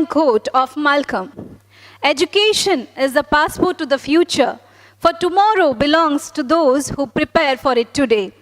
quote of Malcolm: "Education is the passport to the future, for tomorrow belongs to those who prepare for it today."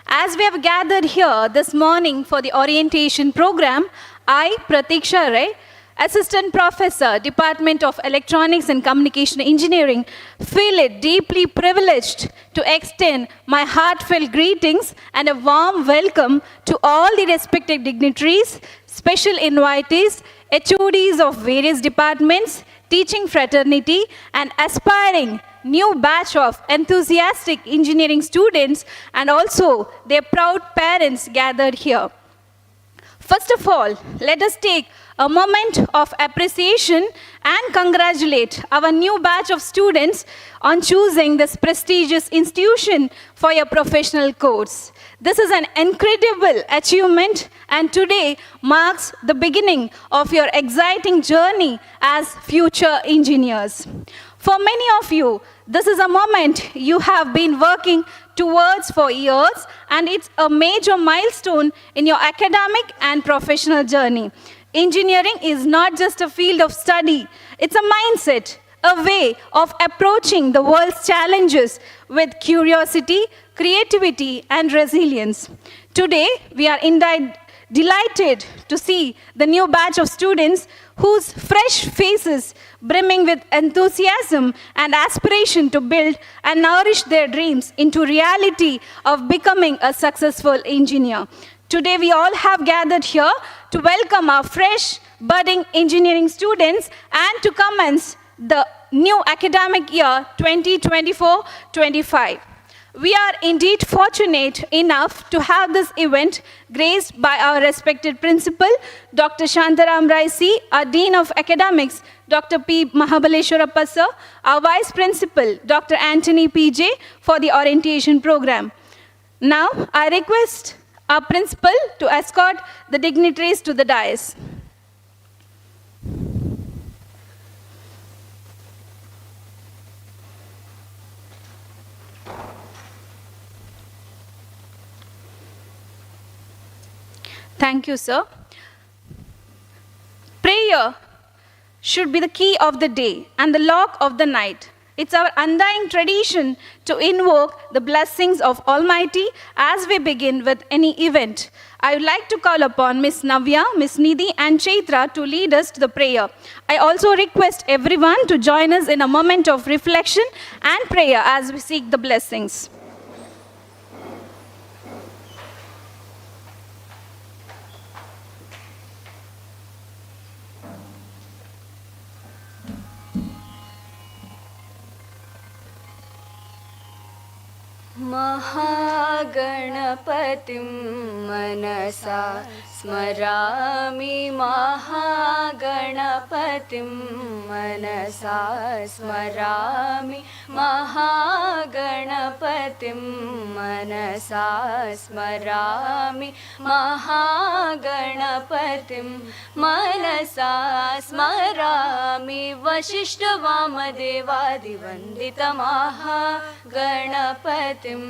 As we have gathered here this morning for the orientation program, I, Pratiksha Ray, Assistant Professor, Department of Electronics and Communication Engineering, feel it deeply privileged to extend my heartfelt greetings and a warm welcome to all the respected dignitaries, special invitees, HODs of various departments, teaching fraternity, and aspiring new batch of enthusiastic engineering students, and also their proud parents gathered here. First of all, let us take a moment of appreciation and congratulate our new batch of students on choosing this prestigious institution for your professional course. This is an incredible achievement, and today marks the beginning of your exciting journey as future engineers. For many of you, this is a moment you have been working towards for years, and it's a major milestone in your academic and professional journey. Engineering is not just a field of study, it's a mindset, a way of approaching the world's challenges with curiosity, creativity, and resilience. Today, we are delighted to see the new batch of students whose fresh faces brimming with enthusiasm and aspiration to build and nourish their dreams into reality of becoming a successful engineer. Today, we all have gathered here to welcome our fresh, budding engineering students and to commence the new academic year 2024-25. We are indeed fortunate enough to have this event graced by our respected principal, Dr. Shantaram Rai C., our Dean of Academics, Dr. P. Mahabaleshwarappa Sir, our Vice Principal, Dr. Anthony P.J., for the orientation program. Now, I request our principal to escort the dignitaries to the dais. Thank you, sir. Prayer should be the key of the day and the lock of the night. It's our undying tradition to invoke the blessings of Almighty as we begin with any event. I would like to call upon Ms. Navya, Ms. Nidhi, and Chaitra to lead us to the prayer. I also request everyone to join us in a moment of reflection and prayer as we seek the blessings. महागणपतिं मनसा स्मरामि महागणपतिं मनसा स्मरामि महागणपतिं मनसा स्मरामि महागणपतिं मनसा स्मरामि वसिष्ठवामदेवादिवन्दितमहागणपतिम्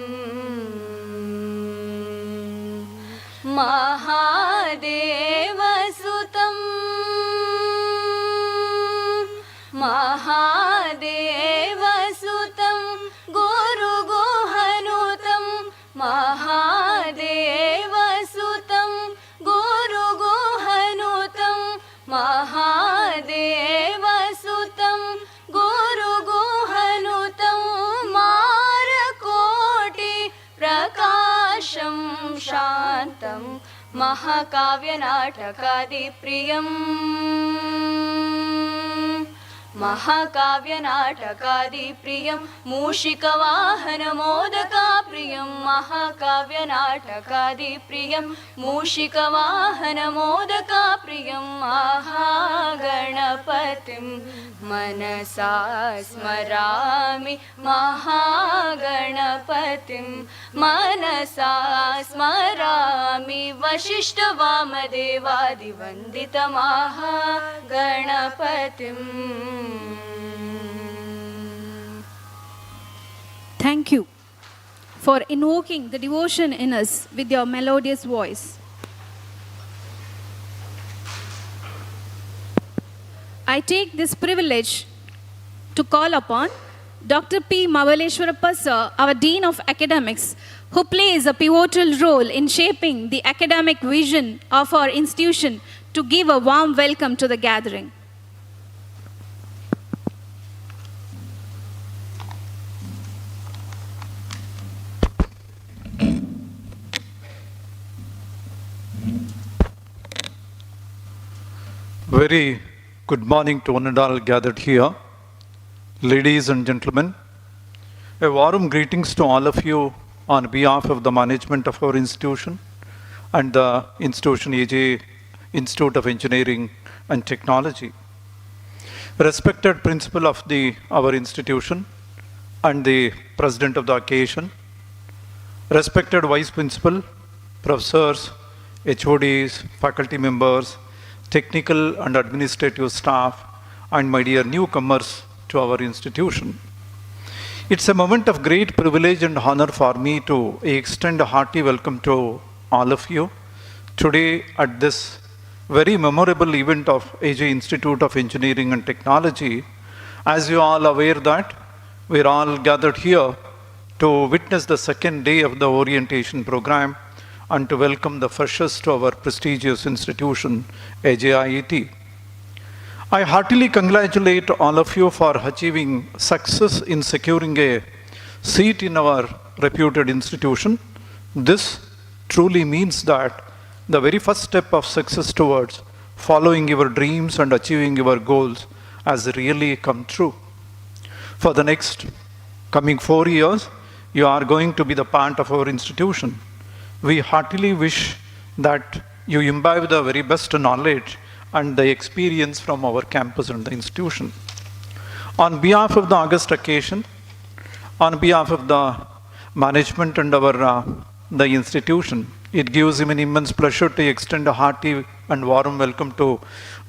महादेवसुतं महादेवसुतं गुरुगुहनुतं महादेवसुतं गुरुगुहनुतं महादेवसुतं गुरुगुहनुतं मारकोटि प्रकाशं शान्तं महाकाव्यनाटकादिप्रियम् महाकाव्यनाटकादिप्रियं मूषिकवाहनमोदकाप्रियं महाकाव्यनाटकादिप्रियं मूषिकवाहनमोदकाप्रियं महागणपतिं मनसा स्मरामि महागणपतिं मनसा स्मरामि वसिष्ठवामदेवादिवन्दितमहागणपतिम्. Thank you for invoking the devotion in us with your melodious voice. I take this privilege to call upon Dr. P. Mavaleshwarappa sir, our Dean of Academics, who plays a pivotal role in shaping the academic vision of our institution, to give a warm welcome to the gathering. Very good morning to one and all gathered here. Ladies and gentlemen, a warm greetings to all of you on behalf of the management of our institution and the institution AJ Institute of Engineering and Technology. Respected principal of our institution and the president of the occasion, respected vice principal, professors, HODs, faculty members, technical and administrative staff, and my dear newcomers to our institution. It's a moment of great privilege and honor for me to extend a hearty welcome to all of you today at this very memorable event of AJ Institute of Engineering and Technology. As you all aware that we're all gathered here to witness the second day of the orientation program and to welcome the freshers to our prestigious institution, AJIET. I heartily congratulate all of you for achieving success in securing a seat in our reputed institution. This truly means that the very first step of success towards following your dreams and achieving your goals has really come true. For the next coming 4 years, you are going to be the part of our institution. We heartily wish that you imbibe the very best knowledge and the experience from our campus and the institution. On behalf of the august occasion, on behalf of the management and the institution, it gives me an immense pleasure to extend a hearty and warm welcome to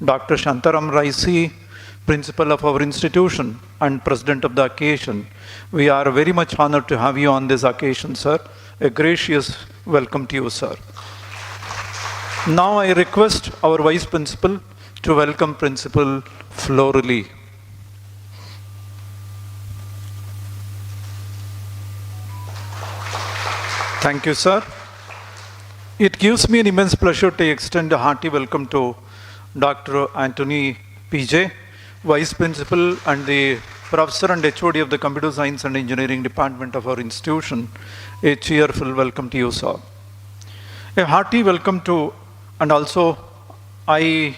Dr. Shantaram Raisi, principal of our institution and president of the occasion. We are very much honored to have you on this occasion, sir. A gracious welcome to you, sir. Now I request our Vice Principal to welcome Principal Florally. Thank you, sir. It gives me an immense pleasure to extend a hearty welcome to Dr. Anthony PJ, Vice Principal and the Professor and HOD of the Computer Science and Engineering Department of our institution. A cheerful welcome to you, sir. A hearty welcome to, and also I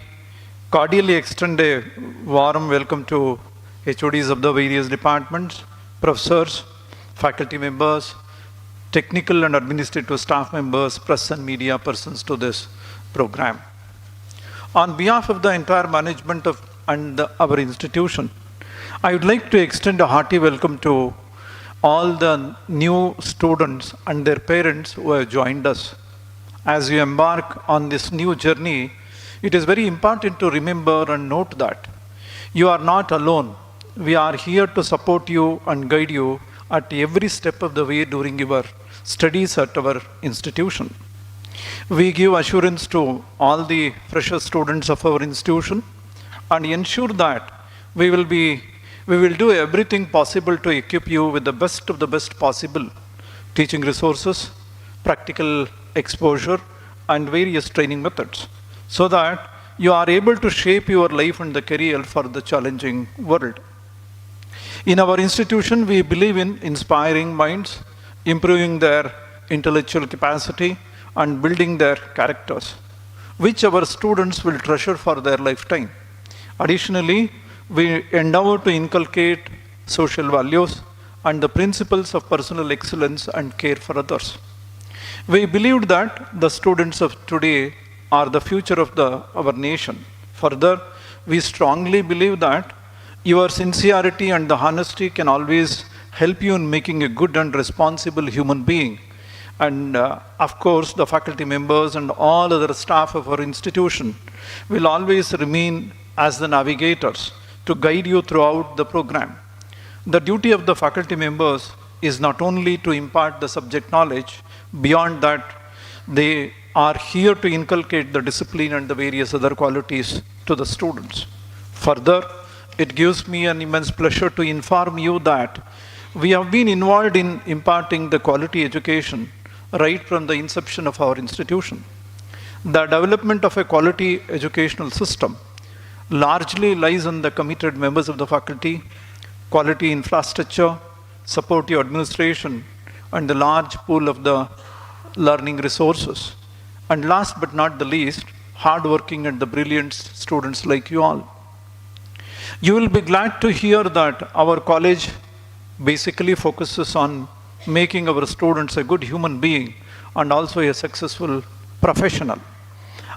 cordially extend a warm welcome to HODs of the various departments, professors, faculty members, technical and administrative staff members, press and media persons to this program. On behalf of the entire management of our institution, I would like to extend a hearty welcome to all the new students and their parents who have joined us. As you embark on this new journey, it is very important to remember and note that you are not alone. We are here to support you and guide you at every step of the way during your studies at our institution. We give assurance to all the fresher students of our institution and ensure that we will do everything possible to equip you with the best of the best possible teaching resources, practical exposure, and various training methods, so that you are able to shape your life and the career for the challenging world. In our institution, we believe in inspiring minds, improving their intellectual capacity, and building their characters, which our students will treasure for their lifetime. Additionally, we endeavor to inculcate social values and the principles of personal excellence and care for others. We believe that the students of today are the future of our nation. Further, we strongly believe that your sincerity and the honesty can always help you in making a good and responsible human being. And of course, the faculty members and all other staff of our institution will always remain as the navigators to guide you throughout the program. The duty of the faculty members is not only to impart the subject knowledge, beyond that, they are here to inculcate the discipline and the various other qualities to the students. Further, it gives me an immense pleasure to inform you that we have been involved in imparting the quality education right from the inception of our institution. The development of a quality educational system largely lies on the committed members of the faculty, quality infrastructure, supportive administration, and the large pool of the learning resources. And last but not the least, hardworking and the brilliant students like you all. You will be glad to hear that our college basically focuses on making our students a good human being and also a successful professional.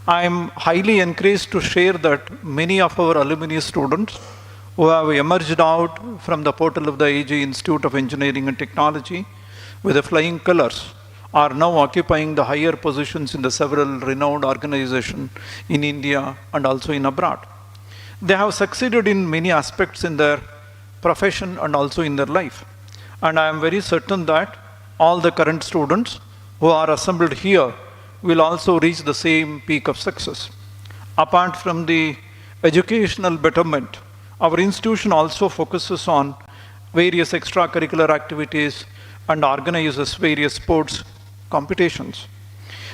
I am highly encouraged to share that many of our alumni students who have emerged out from the portal of the AG Institute of Engineering and Technology with the flying colors are now occupying the higher positions in the several renowned organizations in India and also in abroad. They have succeeded in many aspects in their profession and also in their life. And I am very certain that all the current students who are assembled here will also reach the same peak of success. Apart from the educational betterment, our institution also focuses on various extracurricular activities and organizes various sports competitions.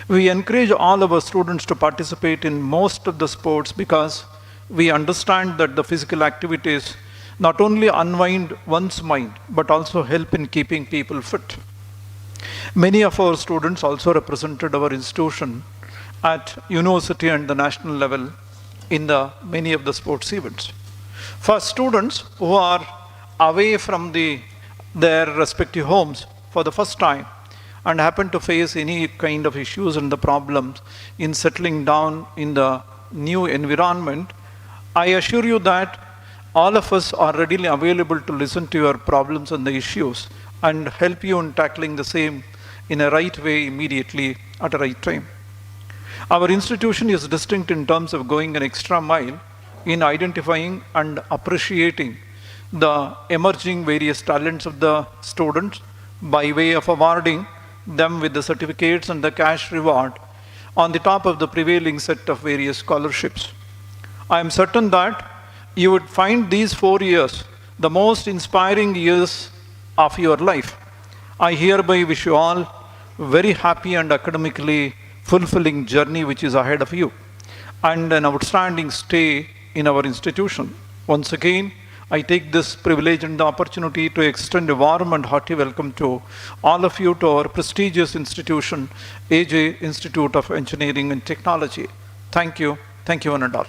We encourage all our students to participate in most of the sports because we understand that the physical activities not only unwind one's mind but also help in keeping people fit. Many of our students also represented our institution at university and the national level in many of the sports events. For students who are away from their respective homes for the first time and happen to face any kind of issues and the problems in settling down in the new environment, I assure you that all of us are readily available to listen to your problems and the issues and help you in tackling the same in a right way immediately at a right time. Our institution is distinct in terms of going an extra mile in identifying and appreciating the emerging various talents of the students by way of awarding them with the certificates and the cash reward on the top of the prevailing set of various scholarships. I am certain that you would find these 4 years the most inspiring years of your life. I hereby wish you all very happy and academically fulfilling journey which is ahead of you and an outstanding stay in our institution. Once again, I take this privilege and the opportunity to extend a warm and hearty welcome to all of you to our prestigious institution, AJ Institute of Engineering and Technology. Thank you. Thank you, one and all.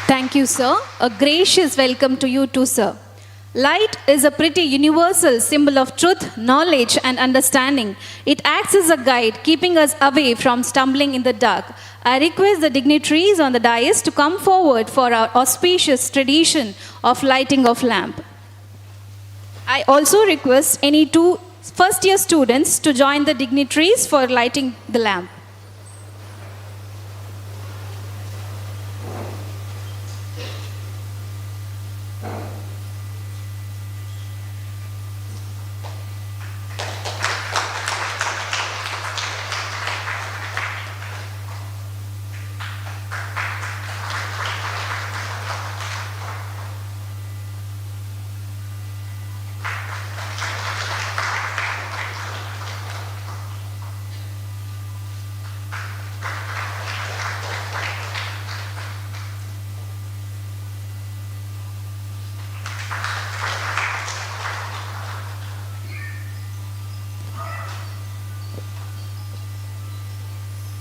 Thank you, sir. A gracious welcome to you too, sir. Light is a pretty universal symbol of truth, knowledge, and understanding. It acts as a guide, keeping us away from stumbling in the dark. I request the dignitaries on the dais to come forward for our auspicious tradition of lighting of lamp. I also request any 2 first-year students to join the dignitaries for lighting the lamp.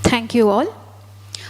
Thank you all.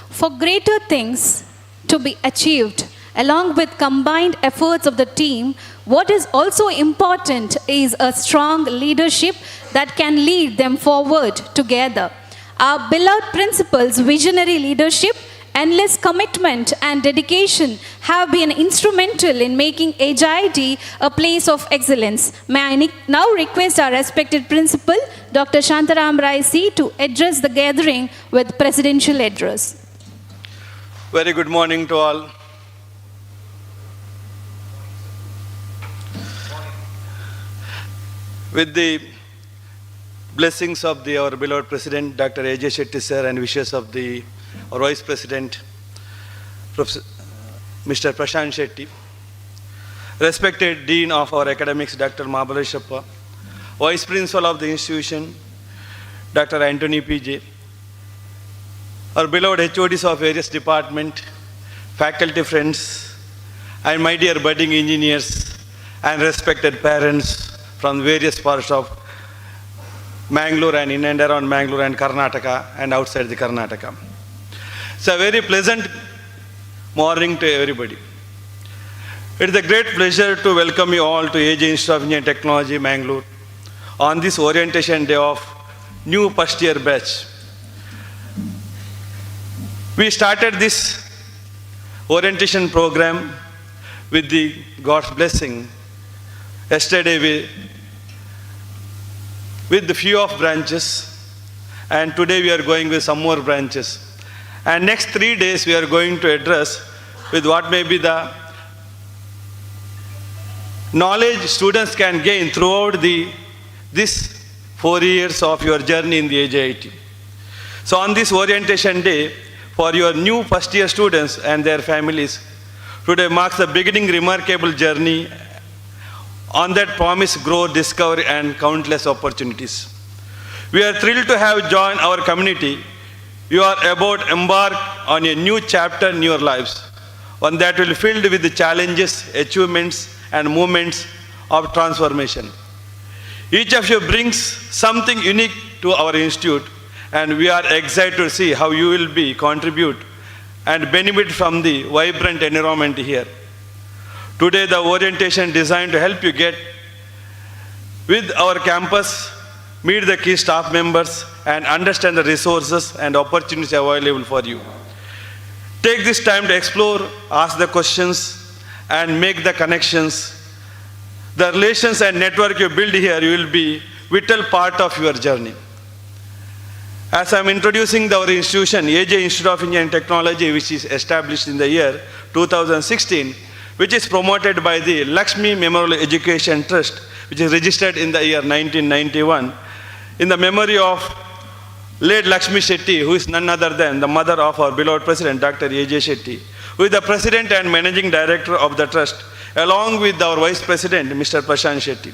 For greater things to be achieved, along with combined efforts of the team, what is also important is a strong leadership that can lead them forward together. Our beloved principal's visionary leadership, endless commitment and dedication have been instrumental in making AJIT a place of excellence. May I now request our respected principal, Dr. Shantaram Rai C, to address the gathering with presidential address. Very good morning to all. With the blessings of our beloved President, Dr. Ajiet sir, and wishes of our Vice President, Professor Mr. Prashant Shetty, respected Dean of our academics, Dr. Mahabaleshappa, Vice Principal of the institution, Dr. Anthony PJ, our beloved HODs of various departments, faculty friends, and my dear budding engineers and respected parents from various parts of Mangalore and in and around Mangalore and Karnataka and outside the Karnataka. It's a very pleasant morning to everybody. It is a great pleasure to welcome you all to AJ Institute of Engineering and Technology, Mangalore, on this orientation day of new first year batch. We started this orientation program with the God's blessing yesterday with the few of branches, and today we are going with some more branches. And next 3 days we are going to address with what may be the knowledge students can gain throughout this 4 years of your journey in the AJIT. So on this orientation day, for your new first year students and their families, today marks the beginning remarkable journey on that promise, growth, discovery, and countless opportunities. We are thrilled to have joined our community. You are about to embark on a new chapter in your lives, one that will be filled with the challenges, achievements, and moments of transformation. Each of you brings something unique to our institute, and we are excited to see how you will contribute and benefit from the vibrant environment here. Today, the orientation is designed to help you get with our campus, meet the key staff members, and understand the resources and opportunities available for you. Take this time to explore, ask the questions, and make the connections. The relations and network you build here will be a vital part of your journey. As I am introducing our institution, AJ Institute of Engineering and Technology, which is established in the year 2016, which is promoted by the Lakshmi Memorial Education Trust, which is registered in the year 1991, in the memory of late Lakshmi Shetty, who is none other than the mother of our beloved President, Dr. A.J. Shetty, who is the President and Managing Director of the Trust, along with our Vice President, Mr. Prashant Shetty.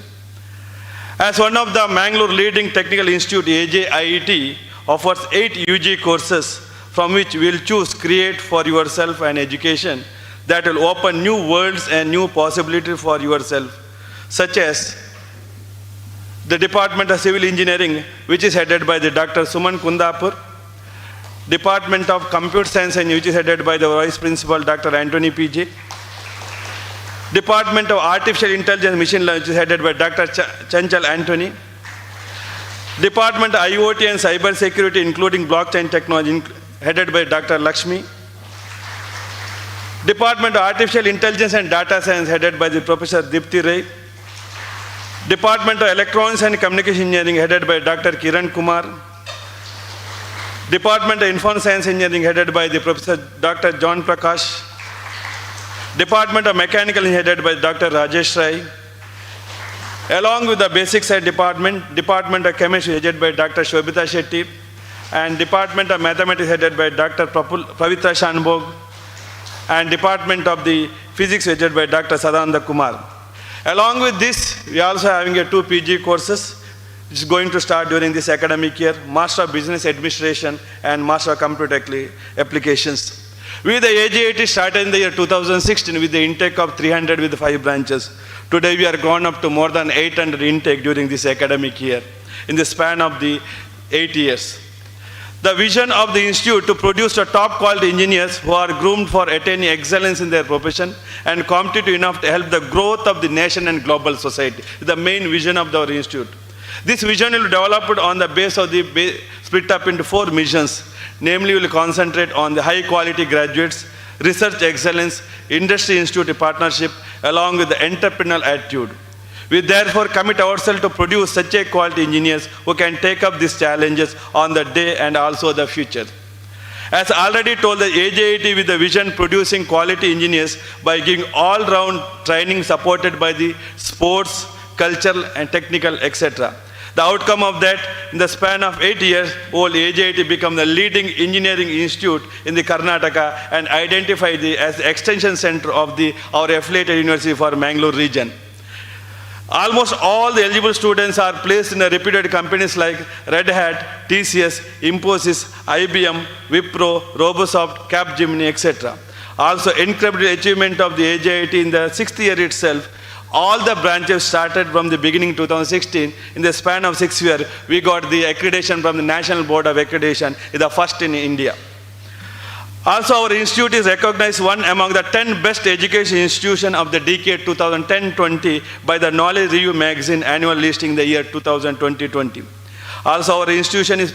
As one of the Mangalore leading technical institute, AJIET offers 8 UG courses from which we will choose create for yourself an education that will open new worlds and new possibilities for yourself, such as the Department of Civil Engineering, which is headed by the Dr. Suman Kundapur, Department of Computer Science, which is headed by the Vice Principal, Dr. Anthony PJ, Department of Artificial Intelligence and Machine Learning, which is headed by Dr. Chanchal Anthony, Department of IoT and Cyber Security, including Blockchain Technology, headed by Dr. Lakshmi, Department of Artificial Intelligence and Data Science, headed by the Professor Dipti Ray, Department of Electronics and Communication Engineering, headed by Dr. Kiran Kumar, Department of Information Science Engineering, headed by the Professor Dr. John Prakash, Department of Mechanical Engineering, headed by Dr. Rajesh Rai, along with the Basic Science Department, Department of Chemistry, headed by Dr. Shobita Shetty, and Department of Mathematics, headed by Dr. Pavitra Shanbhog, and Department of the Physics, headed by Dr. Sadananda Kumar. Along with this, we are also having 2 PG courses, which is going to start during this academic year, Master of Business Administration and Master of Computer Applications. We, the AJIT, started in the year 2016 with the intake of 300 with 5 branches. Today, we are gone up to more than 800 intake during this academic year, in the span of the 8 years. The vision of the institute to produce the top quality engineers who are groomed for attaining excellence in their profession and competitive enough to help the growth of the nation and global society is the main vision of our institute. This vision will be developed on the base of the split up into 4 missions. Namely, we will concentrate on the high quality graduates, research excellence, industry institute partnership, along with the entrepreneurial attitude. We therefore commit ourselves to produce such a quality engineers who can take up these challenges on the day and also the future. As already told, the AJIT with the vision producing quality engineers by giving all-round training supported by the sports, cultural and technical, etc. The outcome of that, in the span of 8 years, old AJIT became the leading engineering institute in the Karnataka and identified as the extension center of our affiliated university for Mangalore region. Almost all the eligible students are placed in the reputed companies like Red Hat, TCS, Infosys, IBM, Wipro, Robosoft, Capgemini, etc. Also, incredible achievement of the AJIT in the 6th year itself. All the branches started from the beginning 2016. In the span of 6 years, we got the accreditation from the National Board of Accreditation. It's the first in India. Also, our institute is recognized one among the 10 best education institutions of the decade 2010-20 by the Knowledge Review magazine annual listing the year 2020-20. Also, our institution is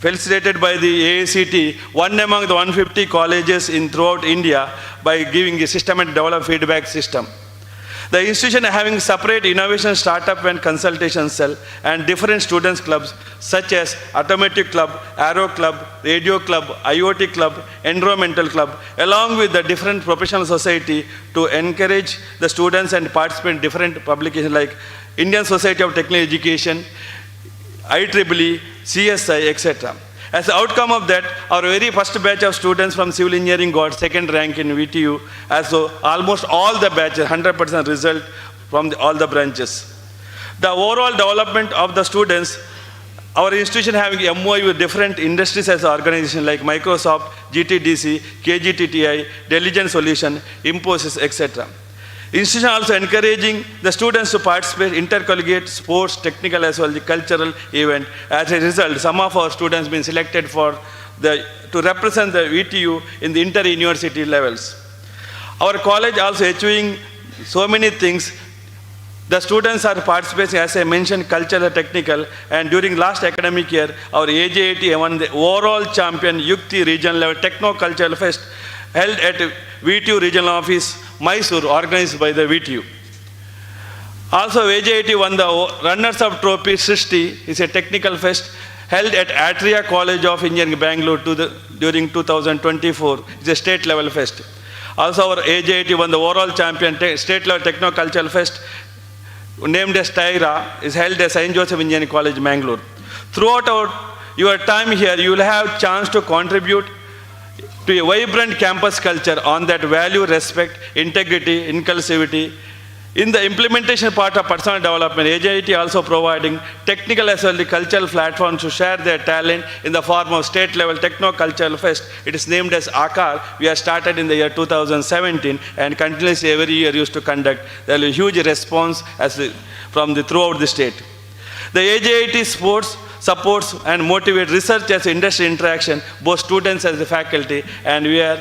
felicitated by the AACT, one among the 150 colleges throughout India by giving a systematic development feedback system. The institution having separate innovation startup and consultation cell and different students clubs such as Automotive Club, Aero Club, Radio Club, IoT Club, Environmental Club, along with the different professional society to encourage the students and participate in different publications like Indian Society of Technical Education, IEEE, CSI, etc. As the outcome of that, our very first batch of students from civil engineering got second rank in VTU, as so almost all the batches, 100% result from all the branches. The overall development of the students, our institution having MOU with different industries as an organization like Microsoft, GTDC, KGTTI, Diligent Solution, Infosys, etc. Institution also encouraging the students to participate in intercollegiate sports, technical as well as the cultural event. As a result, some of our students been selected to represent the VTU in the inter-university levels. Our college also achieving so many things. The students are participating, as I mentioned, cultural, technical, and during last academic year, our AJIT won the overall champion Yukti regional level techno-cultural fest held at VTU regional office, Mysore, organized by the VTU. Also, AJIT won the runners-up trophy Srishti, is a technical fest held at Atria College of Engineering, Bangalore during 2024. It's a state-level fest. Also, our AJIT won the overall champion state-level techno-cultural fest named as Taira, is held at St. Joseph Engineering College, Bangalore. Throughout your time here, you will have chance to contribute to a vibrant campus culture on that value, respect, integrity, inclusivity. In the implementation part of personal development, AJIT also providing technical as well as the cultural platforms to share their talent in the form of state-level techno-cultural fest. It is named as AKAR. We have started in the year 2017 and continuously every year used to conduct. There is a huge response from throughout the state. The AJIT supports and motivates research as industry interaction, both students as the faculty, and we are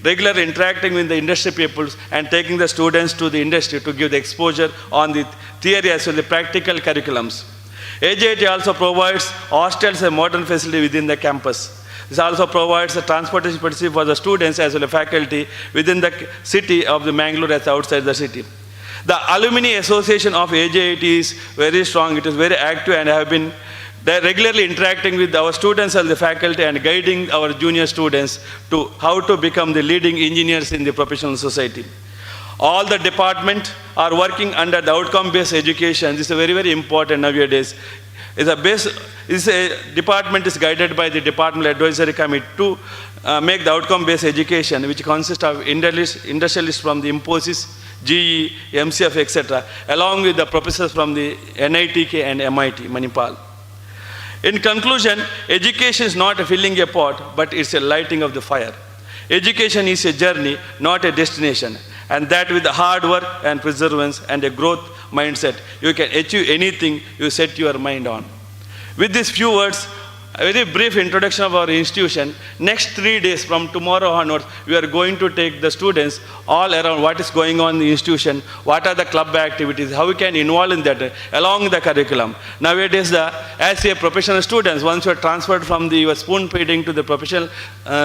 regularly interacting with the industry people and taking the students to the industry to give the exposure on the theory as well as the practical curriculums. AJIT also provides hostels and modern facility within the campus. This also provides a transportation facility for the students as well as faculty within the city of the Mangalore as outside the city. The Alumni Association of AJIT is very strong. It is very active and have been regularly interacting with our students and the faculty and guiding our junior students to how to become the leading engineers in the professional society. All the departments are working under the outcome-based education. This is very, very important nowadays. Department is guided by the Departmental Advisory Committee to make the outcome-based education, which consists of industrialists from the Infosys, GE, MCF, etc., along with the professors from the NITK and MIT, Manipal. In conclusion, education is not filling a pot, but it's a lighting of the fire. Education is a journey, not a destination. And that with hard work and perseverance and a growth mindset, you can achieve anything you set your mind on. With these few words, a very brief introduction of our institution. Next 3 days from tomorrow onwards, we are going to take the students all around what is going on in the institution, what are the club activities, how we can involve in that along the curriculum. Nowadays, as a professional students, once you are transferred from the spoon feeding to the professional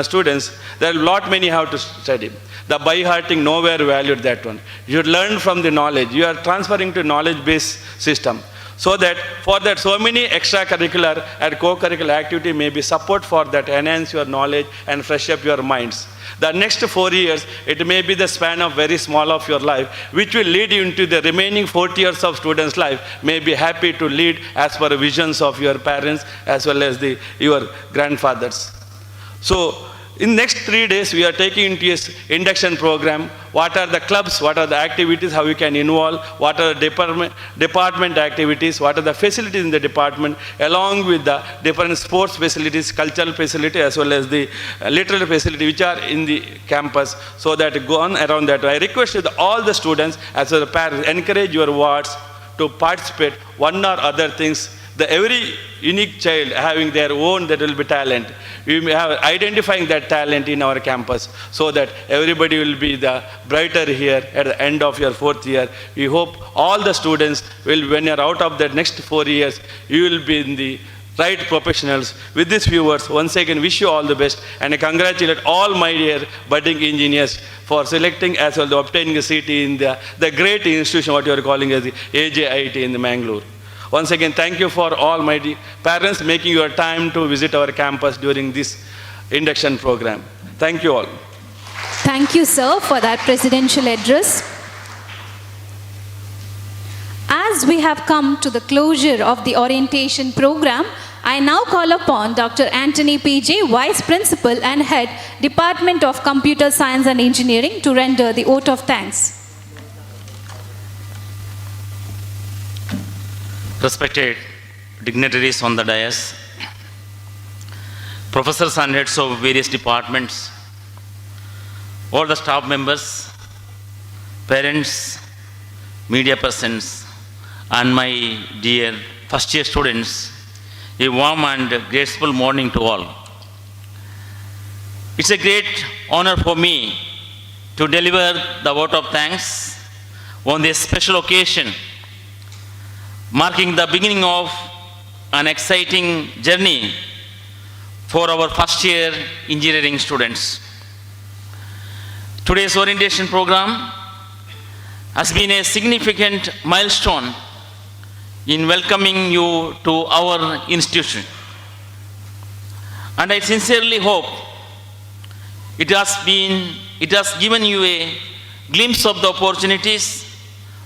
students, there are a lot many have to study. The by-hearting nowhere valued that one. You learn from the knowledge. You are transferring to knowledge-based system. So that for that so many extracurricular and co-curricular activity may be support for that enhance your knowledge and fresh up your minds. The next 4 years, it may be the span of very small of your life, which will lead you into the remaining 40 years of student's life, may be happy to lead as per visions of your parents as well as your grandfathers. So, in next 3 days, we are taking into this induction program. What are the clubs, what are the activities, how you can involve, what are the department activities, what are the facilities in the department, along with the different sports facilities, cultural facility, as well as the literary facility which are in the campus, so that go on around that. I request all the students, as well as the parents, encourage your wards to participate one or other things. Every unique child having their own, that will be talent. We may have identifying that talent in our campus, so that everybody will be the brighter here at the end of your 4th year. We hope all the students will, when you're out of the next 4 years, you will be in the right professionals. With these few words, once again wish you all the best, and I congratulate all my dear budding engineers for selecting as well as obtaining a seat in the great institution, what you are calling as the AJIT in the Mangalore. Once again, thank you for all my parents making your time to visit our campus during this induction program. Thank you all. Thank you, sir, for that presidential address. As we have come to the closure of the orientation program, I now call upon Dr. Anthony PJ, Vice Principal and Head, Department of Computer Science and Engineering, to render the vote of thanks. Respected dignitaries on the dais, professors and heads of various departments, all the staff members, parents, media persons, and my dear first-year students, a warm and graceful morning to all. It's a great honor for me to deliver the vote of thanks on this special occasion, marking the beginning of an exciting journey for our first-year engineering students. Today's orientation program has been a significant milestone in welcoming you to our institution. And I sincerely hope it has given you a glimpse of the opportunities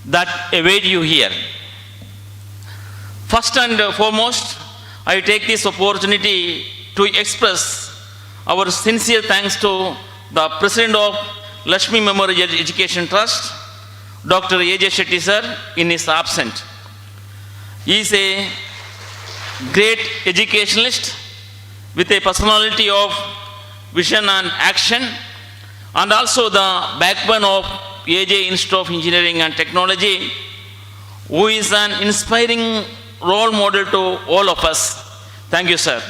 that await you here. First and foremost, I take this opportunity to express our sincere thanks to the President of Lakshmi Memorial Education Trust, Dr. A.J. Shetty sir, in his absence. He is a great educationalist with a personality of vision and action, and also the backbone of A.J. Institute of Engineering and Technology, who is an inspiring role model to all of us. Thank you, sir.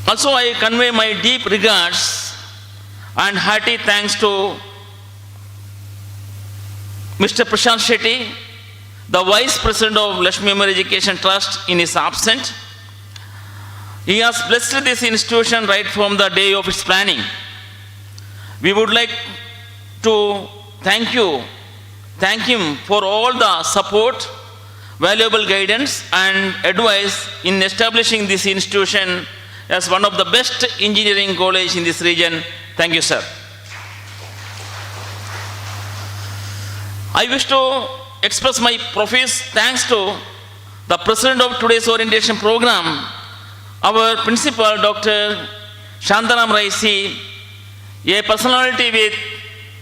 Also, I convey my deep regards and hearty thanks to Mr. Prashant Shetty, the Vice President of Lakshmi Memorial Education Trust, in his absence. He has blessed this institution right from the day of its planning. We would like to thank him for all the support, valuable guidance and advice in establishing this institution as one of the best engineering colleges in this region. Thank you, sir. I wish to express my profuse thanks to the President of today's orientation program, our Principal, Dr. Shantaram Raisi, a personality with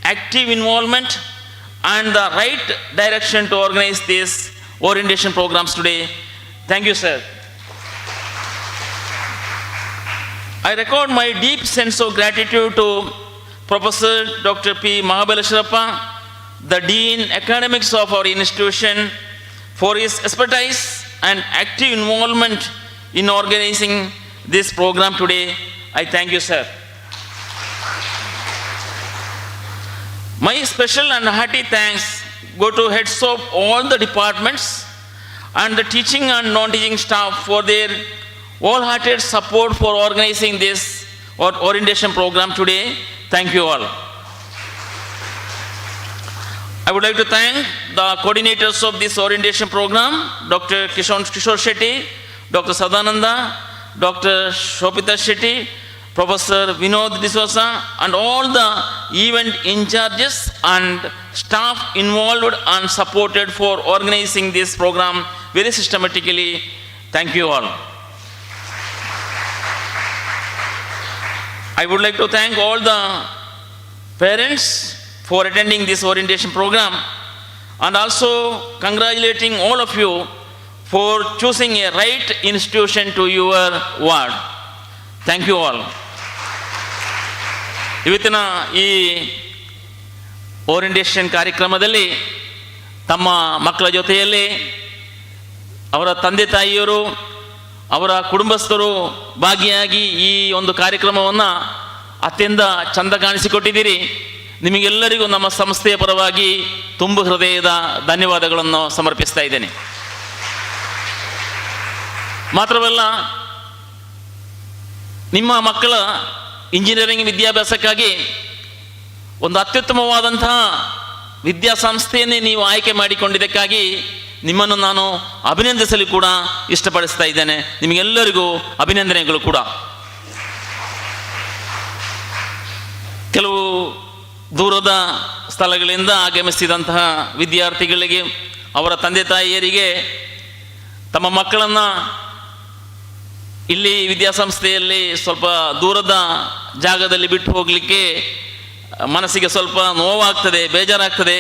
active involvement and the right direction to organize these orientation programs today. Thank you, sir. I record my deep sense of gratitude to Professor Dr. P. Mahabaleswarappa, the Dean Academics of our institution, for his expertise and active involvement in organizing this program today. I thank you, sir. My special and hearty thanks go to heads of all the departments and the teaching and non-teaching staff for their wholehearted support for organizing this orientation program today. Thank you all. I would like to thank the coordinators of this orientation program, Dr. Kishore Shetty, Dr. Sadananda, Dr. Shobita Shetty, Professor Vinod D'Souza, and all the event in charges and staff involved and supported for organizing this program very systematically. Thank you all. I would like to thank all the parents for attending this orientation program, and also congratulating all of you for choosing a right institution to your ward. Thank you all. ಇವತ್ತಿನ ಈ orientation ಕಾರ್ಯಕ್ರಮದಲ್ಲಿ ತಮ್ಮ ಮಕ್ಕಳ ಜೊತೆಯಲ್ಲಿ ಅವರ ತಂದೆ ತಾಯಿಯರು, ಅವರ ಕುಟುಂಬಸ್ಥರು ಭಾಗಿಯಾಗಿ ಈ ಒಂದು ಕಾರ್ಯಕ್ರಮವನ್ನು ಅತ್ಯಂತ ಚಂದ ಕಾಣಿಸಿಕೊಟ್ಟಿದ್ದೀರಿ. ನಿಮಗೆಲ್ಲರಿಗೂ ನಮ್ಮ ಸಂಸ್ಥೆಯ ಪರವಾಗಿ ತುಂಬು ಹೃದಯದ ಧನ್ಯವಾದಗಳನ್ನು ಸಮರ್ಪಿಸ್ತಾ ಇದ್ದೇನೆ. ಮಾತ್ರವಲ್ಲ, ನಿಮ್ಮ ಮಕ್ಕಳ ಇಂಜಿನಿಯರಿಂಗ್ ವಿದ್ಯಾಭ್ಯಾಸಕ್ಕಾಗಿ ಒಂದು ಅತ್ಯುತ್ತಮವಾದಂತಹ ವಿದ್ಯಾಸಂಸ್ಥೆಯನ್ನೇ ನೀವು ಆಯ್ಕೆ ಮಾಡಿಕೊಂಡಿದ್ದಕ್ಕಾಗಿ ನಿಮ್ಮನ್ನು ನಾನು ಅಭಿನಂದಿಸಲು ಕೂಡ ಇಷ್ಟಪಡಿಸ್ತಾ ಇದ್ದೇನೆ. ನಿಮಗೆಲ್ಲರಿಗೂ ಅಭಿನಂದನೆಗಳು ಕೂಡ. ಕೆಲವು ದೂರದ ಸ್ಥಳಗಳಿಂದ ಆಗಮಿಸಿದಂತಹ ವಿದ್ಯಾರ್ಥಿಗಳಿಗೆ, ಅವರ ತಂದೆ ತಾಯಿಯರಿಗೆ ತಮ್ಮ ಮಕ್ಕಳನ್ನು ಇಲ್ಲಿ ವಿದ್ಯಾಸಂಸ್ಥೆಯಲ್ಲಿ ಸ್ವಲ್ಪ ದೂರದ ಜಾಗದಲ್ಲಿ ಬಿಟ್ಟು ಹೋಗಲಿಕ್ಕೆ ಮನಸ್ಸಿಗೆ ಸ್ವಲ್ಪ ನೋವಾಗ್ತದೆ, ಬೇಜಾರಾಗ್ತದೆ,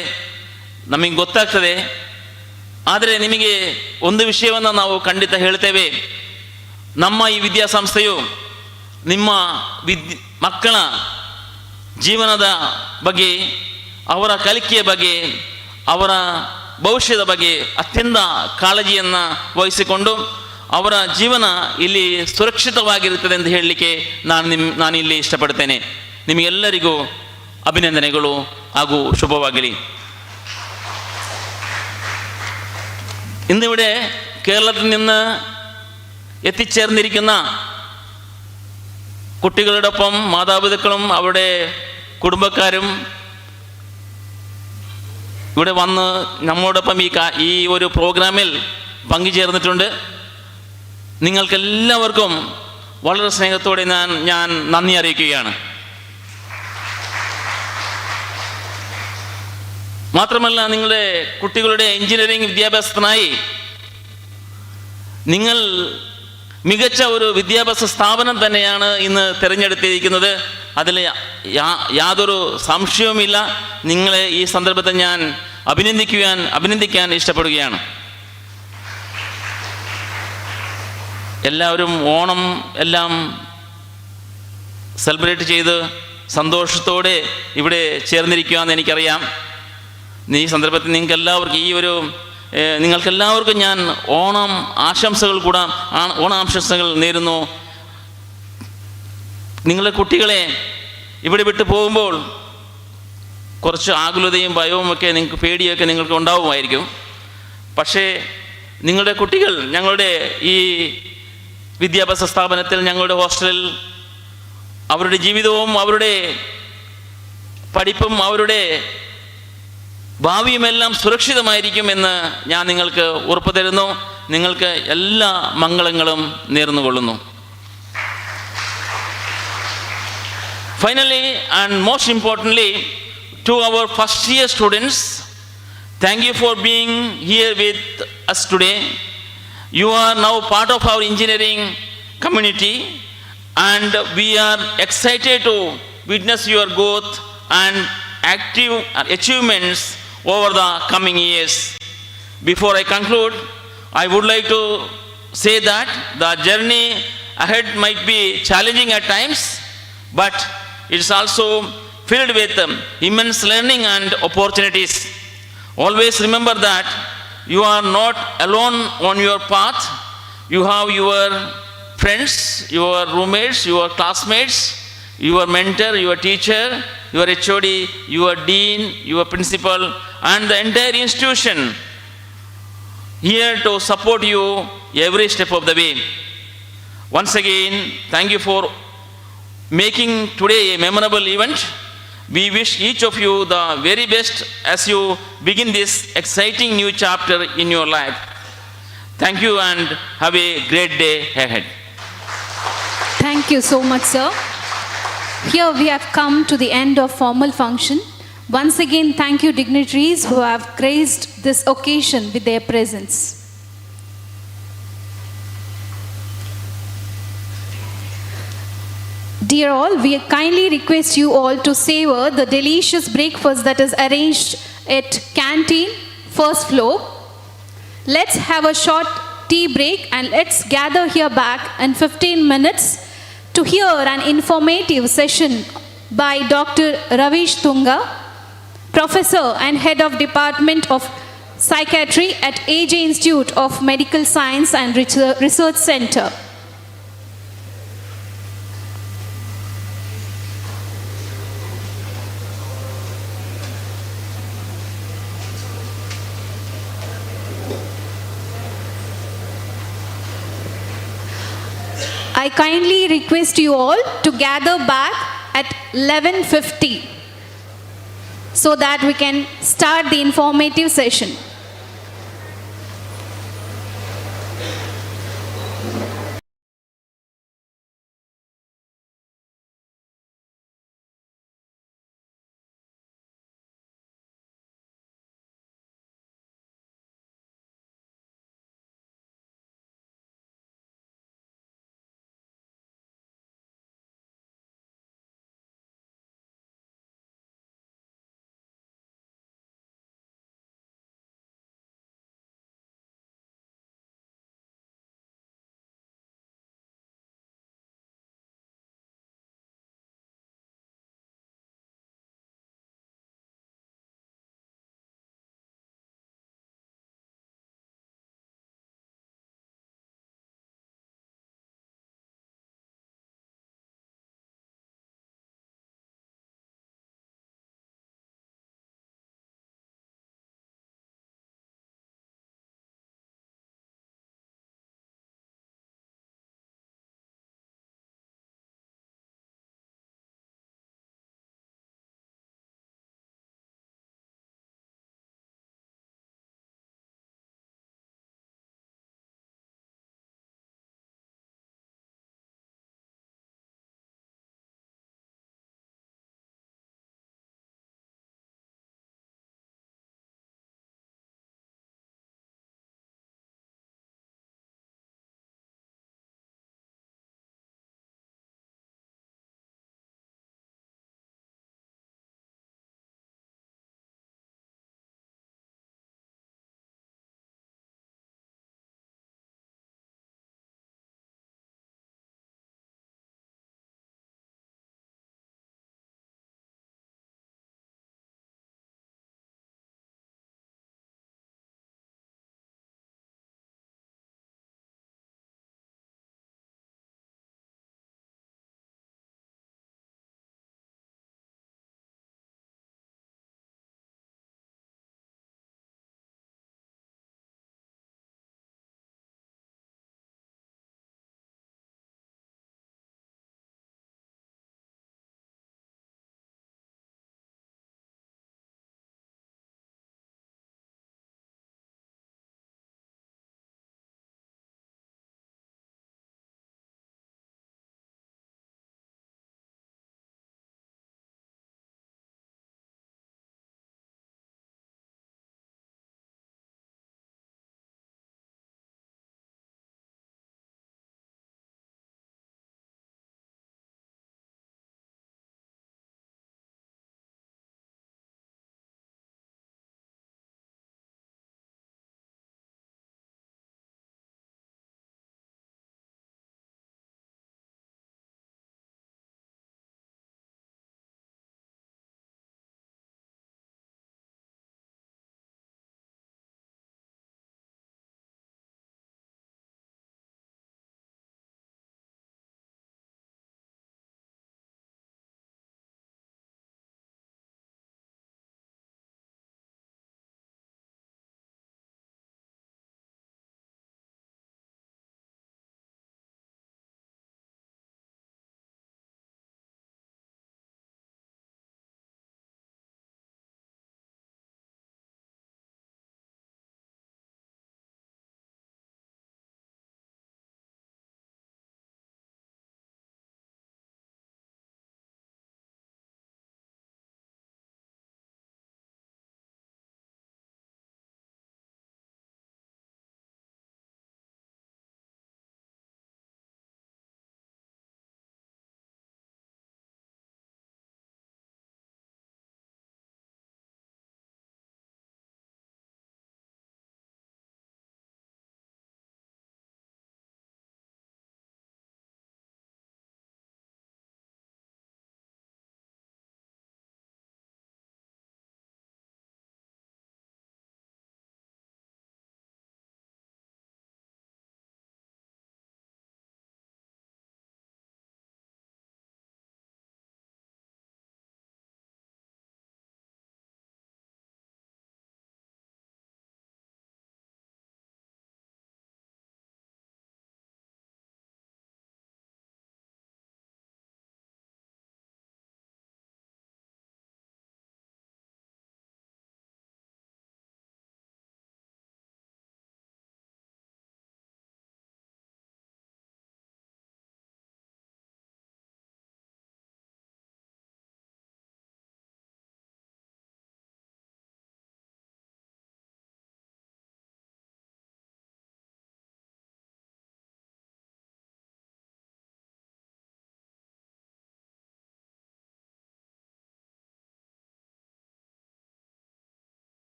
ನಮಗೆ ಗೊತ್ತಾಗ್ತದೆ. ಆದರೆ ನಿಮಗೆ ಒಂದು ವಿಷಯವನ್ನು ನಾವು ಖಂಡಿತ ಹೇಳ್ತೇವೆ. ನಮ್ಮ ಈ ವಿದ್ಯಾಸಂಸ್ಥೆಯು ನಿಮ್ಮ ಮಕ್ಕಳ ಜೀವನದ ಬಗ್ಗೆ, ಅವರ ಕಲಿಕೆಯ ಬಗ್ಗೆ, ಅವರ ಭವಿಷ್ಯದ ಬಗ್ಗೆ ಅತ್ಯಂತ ಕಾಳಜಿಯನ್ನು ವಹಿಸಿಕೊಂಡು ಅವರ ಜೀವನ ಇಲ್ಲಿ ಸುರಕ್ಷಿತವಾಗಿರುತ್ತದೆ ಎಂದು ಹೇಳಲಿಕ್ಕೆ ನಾನು ಇಲ್ಲಿ ಇಷ್ಟಪಡ್ತೇನೆ. ನಿಮಗೆಲ್ಲರಿಗೂ ಅಭಿನಂದನೆಗಳು ಹಾಗೂ ಶುಭವಾಗಲಿ. ഇന്നിവിടെ കേരളത്തിൽ നിന്ന് എത്തിച്ചേർന്നിരിക്കുന്ന കുട്ടികളോടൊപ്പം മാതാപിതാക്കളും അവരുടെ കുടുംബക്കാരും ഇവിടെ വന്ന് നമ്മോടൊപ്പം ഈ ഒരു പ്രോഗ്രാമിൽ പങ്കുചേർന്നിട്ടുണ്ട്. നിങ്ങൾക്കെല്ലാവർക്കും വളരെ സ്നേഹത്തോടെ ഞാൻ നന്ദി അറിയിക്കുകയാണ്. മാത്രമല്ല, നിങ്ങളുടെ കുട്ടികളുടെ എഞ്ചിനീയറിംഗ് വിദ്യാഭ്യാസത്തിനായി നിങ്ങൾ മികച്ച ഒരു വിദ്യാഭ്യാസ സ്ഥാപനം തന്നെയാണ് ഇന്ന് തിരഞ്ഞെടുത്തിരിക്കുന്നത്. അതിൽ യാതൊരു സംശയവുമില്ല. നിങ്ങളെ ഈ സന്ദർഭത്തിൽ ഞാൻ അഭിനന്ദിക്കാൻ ഇഷ്ടപ്പെടുകയാണ്. എല്ലാവരും ഓണം എല്ലാം സെലിബ്രേറ്റ് ചെയ്ത് സന്തോഷത്തോടെ ഇവിടെ ചേർന്നിരിക്കുകയെന്ന് എനിക്കറിയാം. ഈ സന്ദർഭത്തിൽ നിങ്ങൾക്കെല്ലാവർക്കും ഞാൻ ഓണാശംസകൾ നേരുന്നു. നിങ്ങളുടെ കുട്ടികളെ ഇവിടെ വിട്ടു പോകുമ്പോൾ കുറച്ച് ആകുലതയും ഭയവും ഒക്കെ നിങ്ങൾക്ക് പേടിയൊക്കെ നിങ്ങൾക്ക് ഉണ്ടാവുമായിരിക്കും. പക്ഷേ നിങ്ങളുടെ കുട്ടികൾ ഞങ്ങളുടെ ഈ വിദ്യാഭ്യാസ സ്ഥാപനത്തിൽ, ഞങ്ങളുടെ ഹോസ്റ്റലിൽ അവരുടെ ജീവിതവും അവരുടെ പഠിപ്പും അവരുടെ ഭാവിയുമെല്ലാം സുരക്ഷിതമായിരിക്കുമെന്ന് ഞാൻ നിങ്ങൾക്ക് ഉറപ്പു തരുന്നു. നിങ്ങൾക്ക് എല്ലാ മംഗളങ്ങളും നേർന്നുകൊള്ളുന്നു. Finally, and most importantly, to our first year students, thank you for being here with us today. You are now part of our engineering community, and we are excited to witness your growth and active achievements over the coming years. Before I conclude, I would like to say that the journey ahead might be challenging at times, but it is also filled with immense learning and opportunities. Always remember that you are not alone on your path. You have your friends, your roommates, your classmates, your mentor, your teacher, your HOD, your dean, your principal, and the entire institution here to support you every step of the way. Once again, thank you for making today a memorable event. We wish each of you the very best as you begin this exciting new chapter in your life. Thank you and have a great day ahead. Thank you so much, sir. Here we have come to the end of formal function. Once again, thank you dignitaries who have graced this occasion with their presence. Dear all, we kindly request you all to savor the delicious breakfast that is arranged at canteen, first floor. Let's have a short tea break and let's gather here back in 15 minutes to hear an informative session by Dr. Ravish Tunga, Professor and Head of Department of Psychiatry at AJ Institute of Medical Science and Research Center. I kindly request you all to gather back at 11:50 so that we can start the informative session.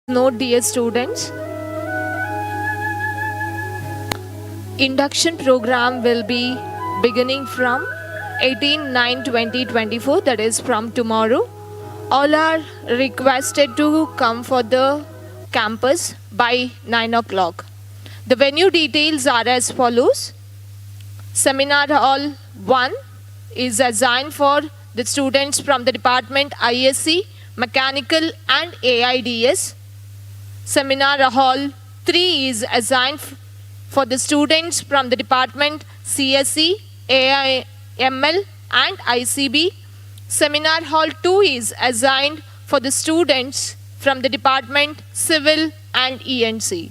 Note, dear students, induction program will be beginning from 18/9/2024, that is from tomorrow. All are requested to come for the campus by 9 o'clock. The venue details are as follows. Seminar Hall 1 is assigned for the students from the department ISC, Mechanical and AIDS. Seminar Hall 3 is assigned for the students from the department CSE, AIML and ICB. Seminar Hall 2 is assigned for the students from the department Civil and ENC.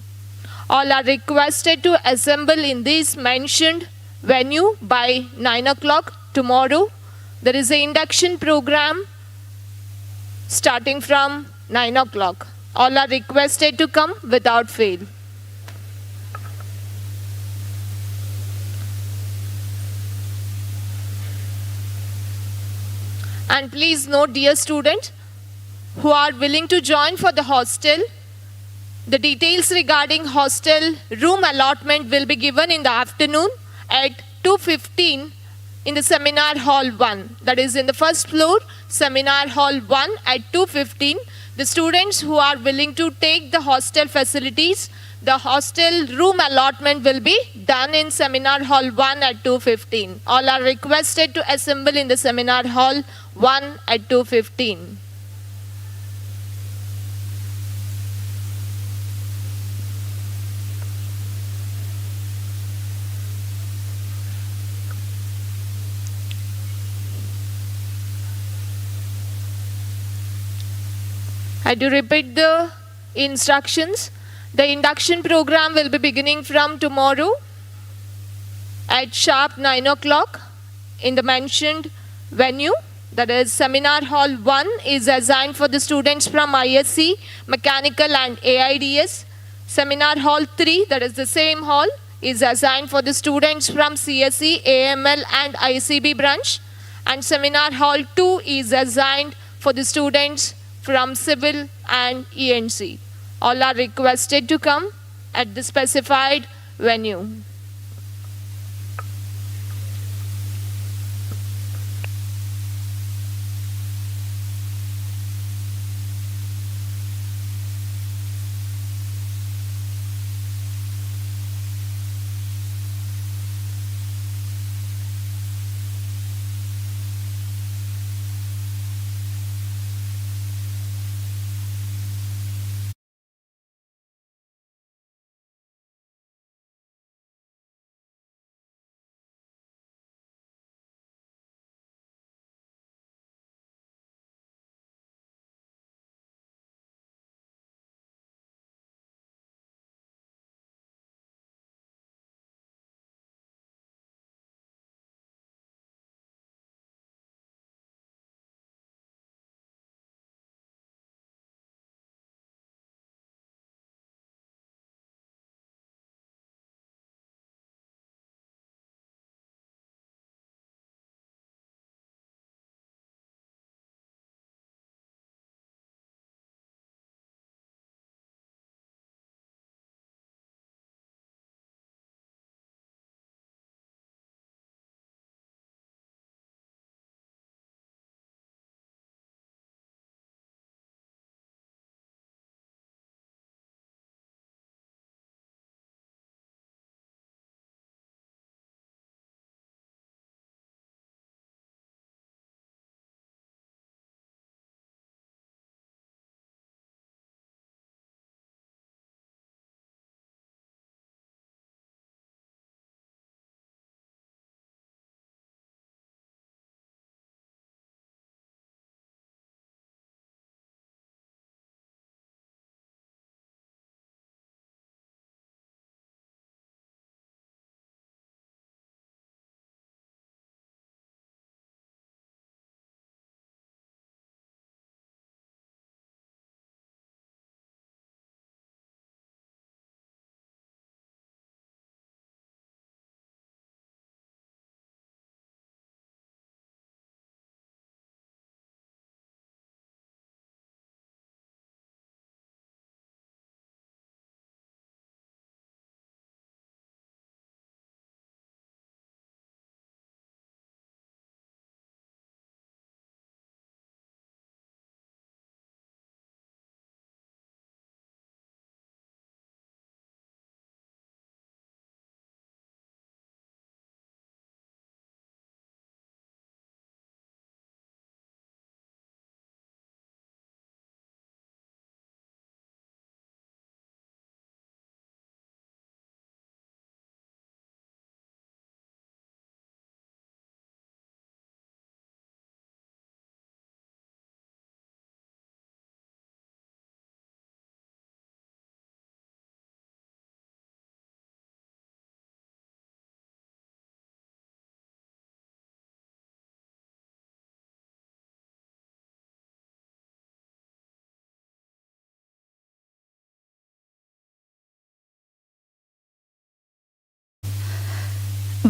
All are requested to assemble in this mentioned venue by 9 o'clock tomorrow. There is an induction program starting from 9 o'clock. All are requested to come without fail. And please note, dear students, who are willing to join for the hostel, the details regarding hostel room allotment will be given in the afternoon at 2:15 in the Seminar Hall 1. That is in the first floor, Seminar Hall 1 at 2:15. The students who are willing to take the hostel facilities, the hostel room allotment will be done in Seminar Hall 1 at 2:15. All are requested to assemble in the Seminar Hall 1 at 2:15. I do repeat the instructions. The induction program will be beginning from tomorrow at sharp 9 o'clock in the mentioned venue. That is, Seminar Hall 1 is assigned for the students from ISC, Mechanical and AIDS. Seminar Hall 3, that is the same hall, is assigned for the students from CSE, AML and ICB branch. And Seminar Hall 2 is assigned for the students from Civil and ENC. All are requested to come at the specified venue.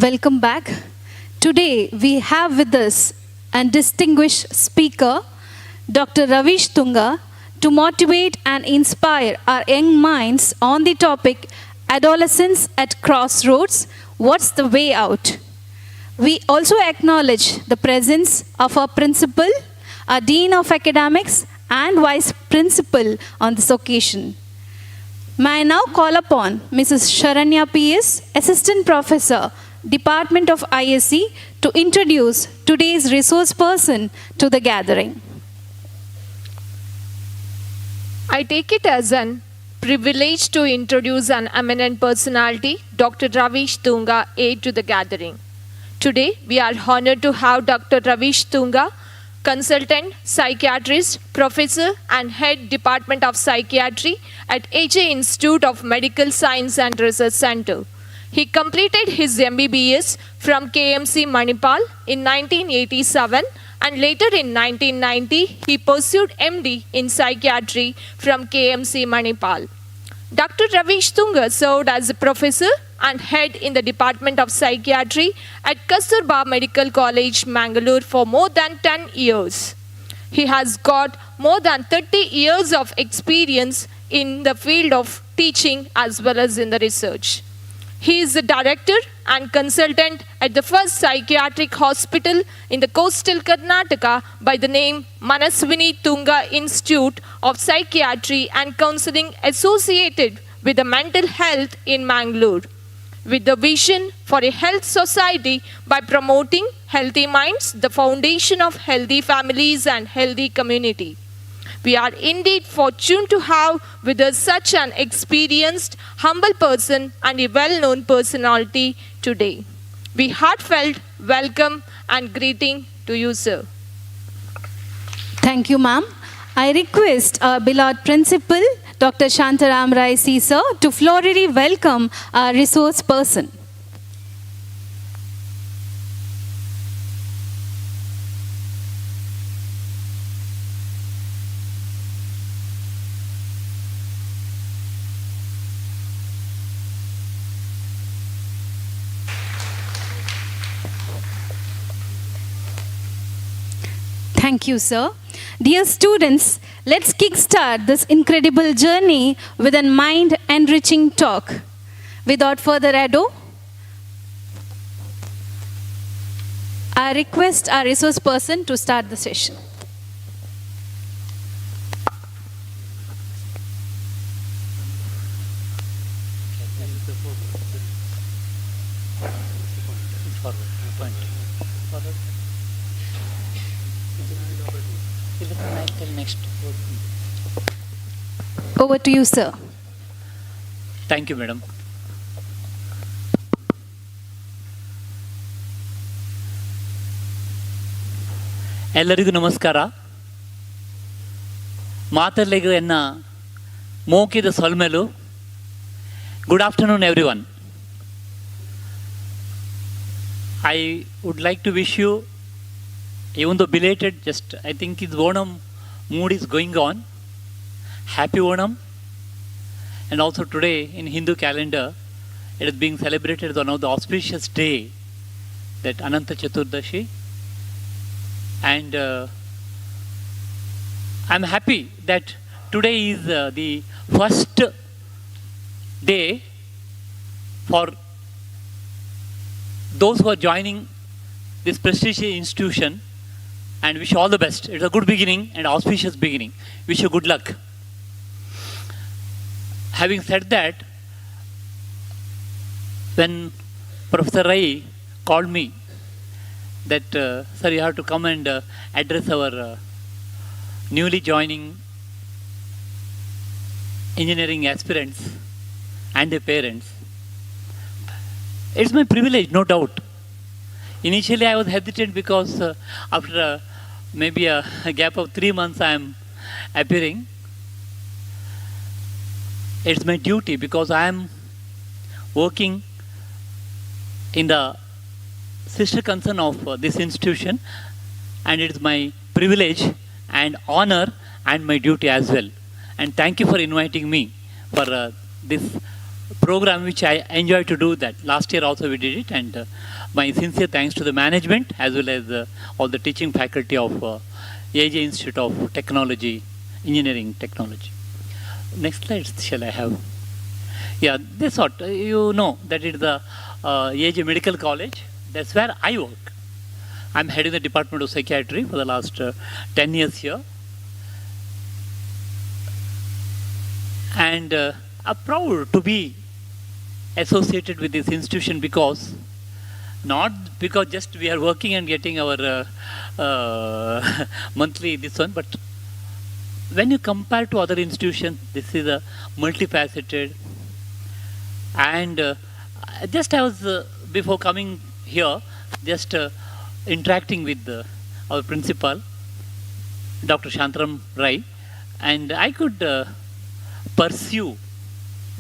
Welcome back. Today we have with us a distinguished speaker, Dr. Ravish Tunga, to motivate and inspire our young minds on the topic Adolescence at Crossroads, What's the Way Out? We also acknowledge the presence of our principal, our Dean of Academics, and Vice Principal on this occasion. May I now call upon Mrs. Sharanya P.S., Assistant Professor, Department of ISC, to introduce today's resource person to the gathering. I take it as an privilege to introduce an eminent personality, Dr. Ravish Tunga, A, to the gathering. Today, we are honored to have Dr. Ravish Tunga, consultant, psychiatrist, professor, and head Department of Psychiatry at AJ Institute of Medical Science and Research Center. He completed his MBBS from KMC Manipal in 1987, and later in 1990, he pursued MD in psychiatry from KMC Manipal. Dr. Ravish Tunga served as a professor and head in the Department of Psychiatry at Kasturba Medical College, Mangalore for more than 10 years. He has got more than 30 years of experience in the field of teaching as well as in the research. He is the director and consultant at the first psychiatric hospital in the coastal Karnataka by the name Manaswini Tunga Institute of Psychiatry and Counseling associated with the mental health in Mangalore, with the vision for a health society by promoting healthy minds, the foundation of healthy families and healthy community. We are indeed fortunate to have with us such an experienced, humble person and a well-known personality today. We heartfelt welcome and greeting to you, sir. Thank you, ma'am. I request our beloved principal, Dr. Shantaram Rai C, sir, to florally welcome our resource person. Thank you, sir. Dear students, let's kickstart this incredible journey with a mind-enriching talk. Without further ado, I request our resource person to start the session. Next. Over to you, sir. Thank you, madam. ಎಲ್ಲರಿಗೂ ನಮಸ್ಕಾರ. ಮಾತಲ್ಲಿಗೆ ಎನ್ನ ಮೋಕಿದ ಸೊಲ್ಮೆಲು. Good afternoon, everyone. I would like to wish you, even though belated, just I think it's Onam mood is going on. Happy Onam. And also today in Hindu calendar, it is being celebrated as one of the auspicious day, that Ananta Chaturdashi. And I'm happy that today is the first day for those who are joining this prestigious institution, and wish you all the best. It's a good beginning and auspicious beginning. Wish you good luck. Having said that, when Professor Rai called me that, sir, you have to come and address our newly joining engineering aspirants and their parents, it's my privilege, no doubt. Initially, I was hesitant because after maybe a gap of 3 months, I am appearing. It's my duty because I am working in the sister concern of this institution, and it's my privilege and honor and my duty as well. And thank you for inviting me for this program which I enjoy to do that. Last year also we did it, and my sincere thanks to the management as well as all the teaching faculty of AJ Institute of Technology, Engineering Technology. Next slide shall I have? Yeah, this what you know that it is the AJ Medical College. That's where I work. I'm heading the Department of Psychiatry for the last 10 years here. And I'm proud to be associated with this institution because, not because just we are working and getting our monthly this one, but when you compare to other institutions, this is a multifaceted. And just I was, before coming here, just interacting with our principal, Dr. Shantaram Rai, and I could pursue,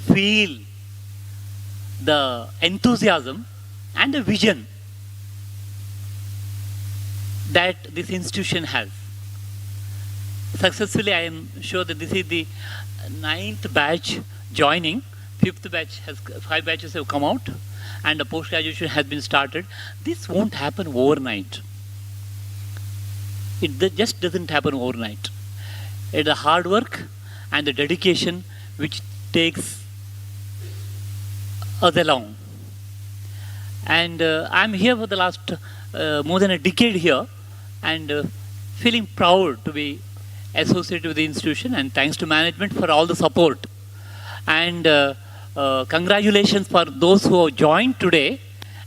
feel the enthusiasm and the vision that this institution has. Successfully, I am sure that this is the 9th batch joining. 5th batch has 5 batches have come out, and the post graduation has been started. This won't happen overnight. It just doesn't happen overnight. It's the hard work and the dedication which takes us along. And I'm here for the last more than a decade here, and feeling proud to be associated with the institution, and thanks to management for all the support. And congratulations for those who have joined today.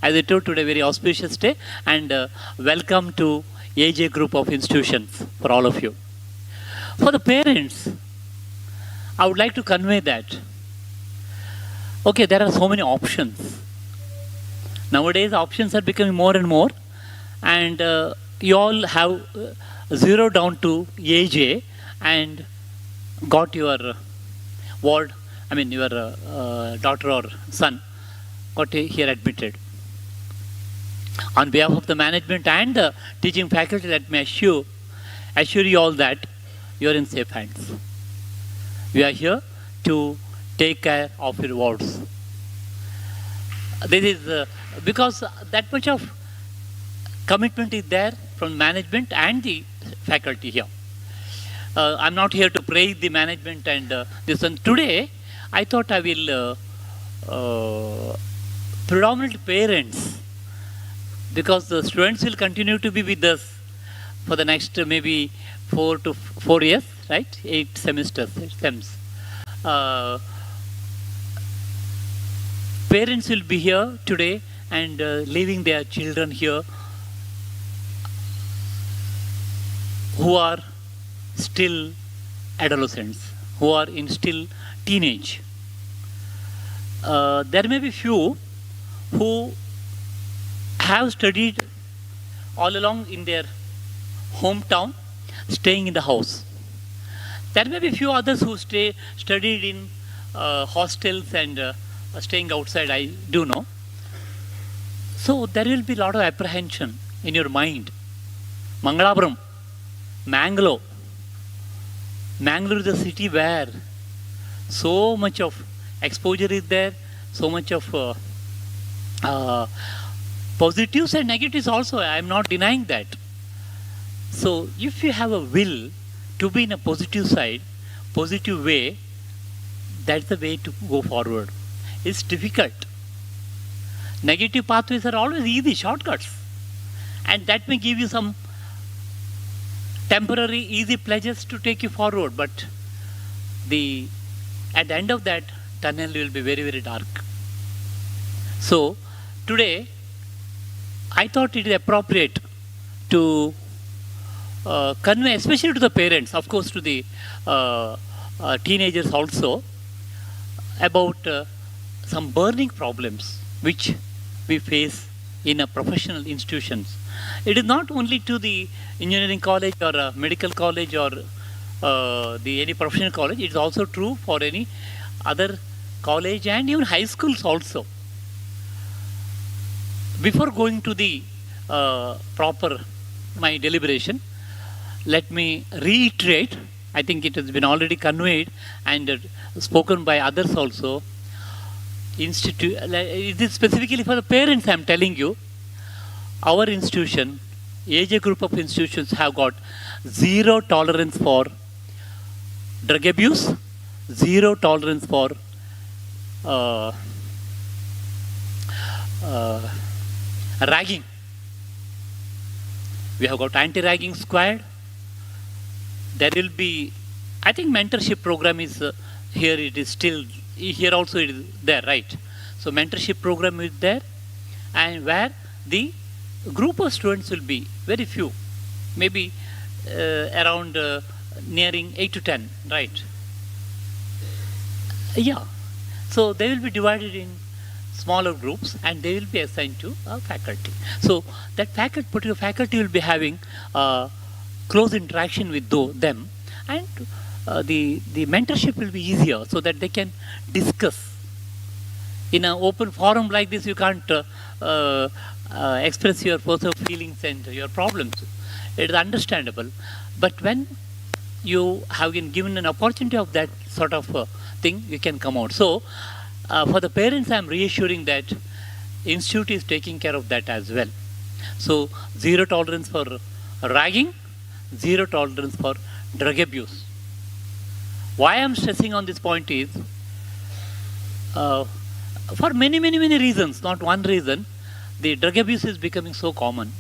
As I told today, very auspicious day, and welcome to AJ Group of Institutions for all of you. For the parents, I would like to convey that, okay, there are so many options. Nowadays, options are becoming more and more, and you all have zeroed down to AJ and got your ward, your daughter or son got here admitted. On behalf of the management and the teaching faculty, let me assure you all that you are in safe hands. We are here to take care of your wards. This is because that much of commitment is there from management and the faculty here. I'm not here to praise the management and this one. Today, I thought I will predominantly parents, because the students will continue to be with us for the next maybe 4 years, right? 8 semesters, 8 sems. Parents will be here today and leaving their children here who are still adolescents, who are in still teenage. There may be few who have studied all along in their hometown, staying in the house. There may be few others who studied in hostels and staying outside, I do know. So there will be a lot of apprehension in your mind. Mangalapuram, Mangalore. Mangalore is a city where so much of exposure is there, so much of positives and negatives also. I am not denying that. So if you have a will to be in a positive side, positive way, that's the way to go forward. It's difficult. Negative pathways are always easy, shortcuts. And that may give you some temporary easy pleasures to take you forward, but at the end of that tunnel will be very, very dark. So today I thought it is appropriate to convey, especially to the parents, of course to the teenagers also, about some burning problems which we face in a professional institutions. It is not only to the engineering college or a medical college or any professional college. It is also true for any other college and even high schools also. Before going to the proper my deliberation, let me reiterate. I think it has been already conveyed and spoken by others also. it is specifically for the parents, I'm telling you. Our institution, AJ group of institutions have got zero tolerance for drug abuse, zero tolerance for ragging. We have got anti-ragging squad. There will be, I think mentorship program is here, it is still, here also it is there, right? So mentorship program is there, and where the group of students will be very few, maybe around nearing 8 to 10, right? Yeah. So they will be divided in smaller groups and they will be assigned to a faculty. So that particular faculty will be having close interaction with them, and the mentorship will be easier so that they can discuss. In an open forum like this, you can't express your personal feelings and your problems. It is understandable. But when you have been given an opportunity of that sort of thing, you can come out. So for the parents, I am reassuring that institute is taking care of that as well. So zero tolerance for ragging, zero tolerance for drug abuse. Why I am stressing on this point is, for many reasons, not one reason, the drug abuse is becoming so common.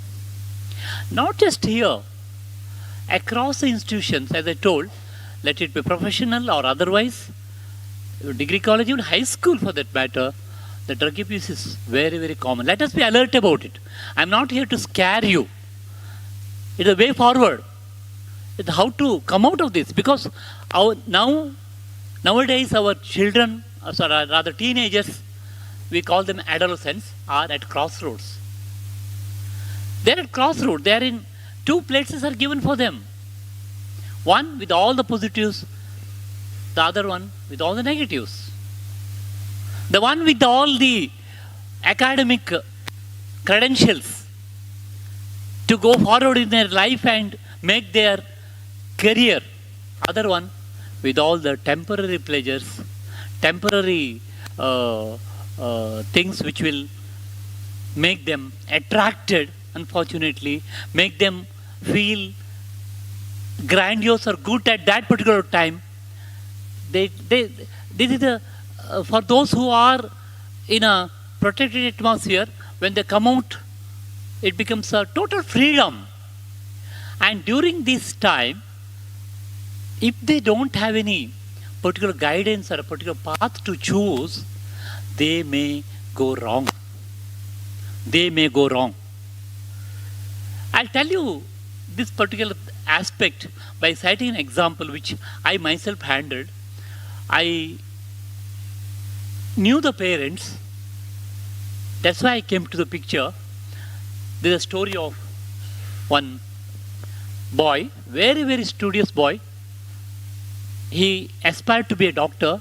Not just here, across the institutions, as I told, let it be professional or otherwise, degree college, even high school for that matter, the drug abuse is very common. Let us be alert about it. I am not here to scare you. It is a way forward. It's how to come out of this, because nowadays our children, rather teenagers, we call them adolescents, are at crossroads. They are at crossroads. They are in two places are given for them. One with all the positives, the other one with all the negatives. The one with all the academic credentials to go forward in their life and make their career. Other one with all the temporary pleasures, temporary things which will make them attracted, unfortunately, make them feel grandiose or good at that particular time. This is for those who are in a protected atmosphere. When they come out, it becomes a total freedom. And during this time, if they don't have any particular guidance or a particular path to choose, they may go wrong. They may go wrong. I'll tell you this particular aspect by citing an example which I myself handled. I knew the parents. That's why I came to the picture. There's a story of one boy, very studious boy. He aspired to be a doctor,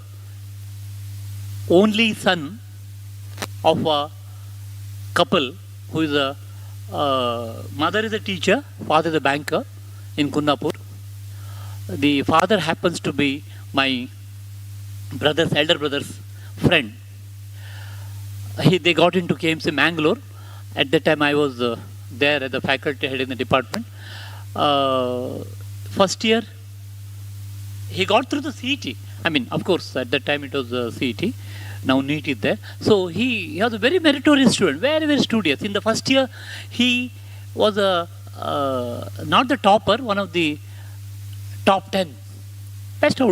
only son of a couple who is a mother is a teacher, father is a banker in Kunnapur. The father happens to be my elder brother's friend. They got into KMC Mangalore. At that time I was there as the faculty head in the department. First year, he got through the CET. I mean, of course, at that time it was CET. Now NEET is there. So he was a very meritorious student, very studious. In the first year, he was not the topper, one of the top 10,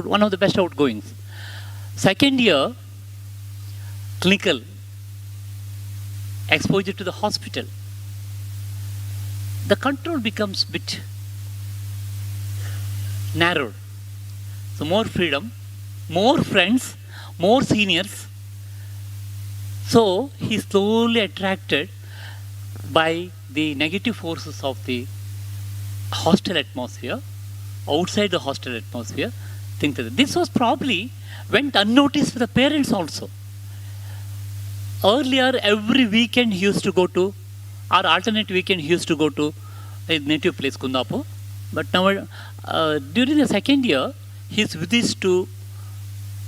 one of the best outgoings. Second year, clinical exposure to the hospital. The control becomes a bit narrowed. So more freedom, more friends, more seniors. So he is slowly attracted by the negative forces of the hostel atmosphere, outside the hostel atmosphere, things like that. This was probably went unnoticed for the parents also. Earlier, every weekend he used to go to, or alternate weekend he used to go to his native place, Kunnapur. But now, during the second year, his visits to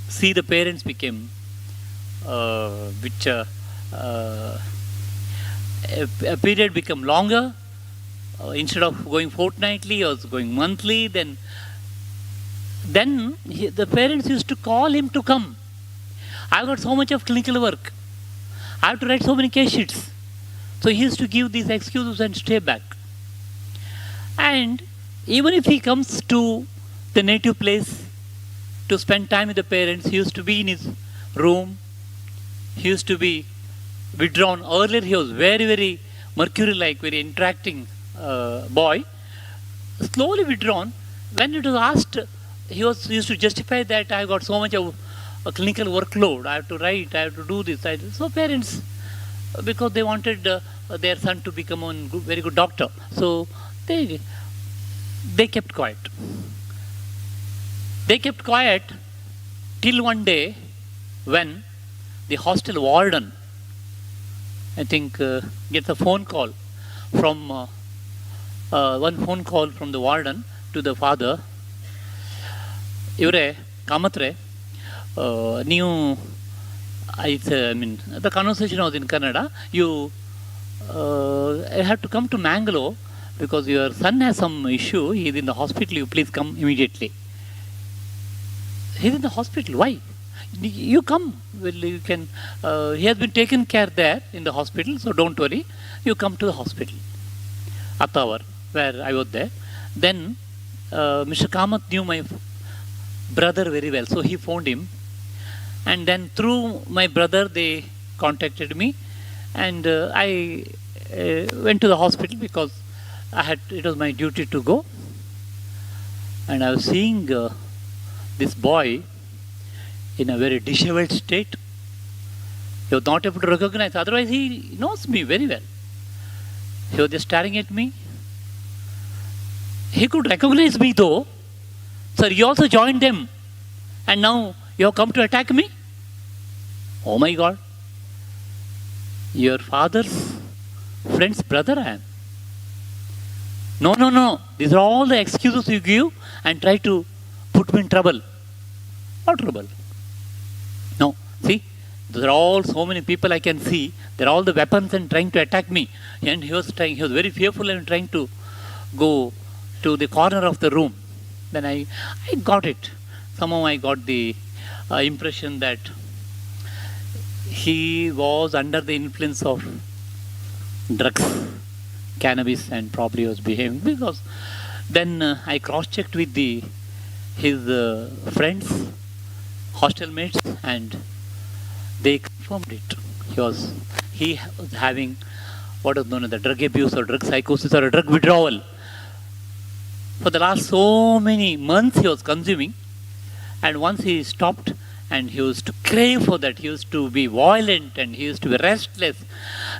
see the parents became which a period become longer. Instead of going fortnightly, I was going monthly. Then the parents used to call him to come. I've got so much of clinical work. I have to write so many case sheets. So he used to give these excuses and stay back. And even if he comes to the native place to spend time with the parents, he used to be in his room. He used to be withdrawn. Earlier he was very, very Mercury-like, very interacting boy. Slowly withdrawn. When it was asked, he used to justify that I got so much of a clinical workload. I have to write, I have to do this. So parents, because they wanted their son to become a very good doctor, so they kept quiet. They kept quiet till one day when the hostel warden, I think, gets a phone call from one phone call from the warden to the father. Ivre Kamatre, new. I mean, the conversation was in Kannada. You have to come to Mangalore because your son has some issue. He is in the hospital. You please come immediately. He is in the hospital. Why? You come. Well, you can. He has been taken care there in the hospital, so don't worry. You come to the hospital. Attawar, where I was there. Then Mr. Kamath knew my brother very well, so he phoned him. And then through my brother, they contacted me, and I went to the hospital because it was my duty to go. And I was seeing this boy in a very disheveled state. He was not able to recognize. Otherwise, he knows me very well. He was just staring at me. He could recognize me though. Sir, you also joined them. And now you have come to attack me? Oh my God. Your father's friend's brother I am. No. These are all the excuses you give and try to put me in trouble. What trouble? No. See, there are all so many people I can see. They're all the weapons and trying to attack me. And he was very fearful and trying to go to the corner of the room. Then I got it. Somehow I got the impression that he was under the influence of drugs, cannabis, and probably was behaving, because then I cross-checked with his friends, hostel mates, and they confirmed it. He was having what is known as the drug abuse or drug psychosis or a drug withdrawal. For the last so many months he was consuming, and once he stopped, and he used to crave for that, he used to be violent and he used to be restless.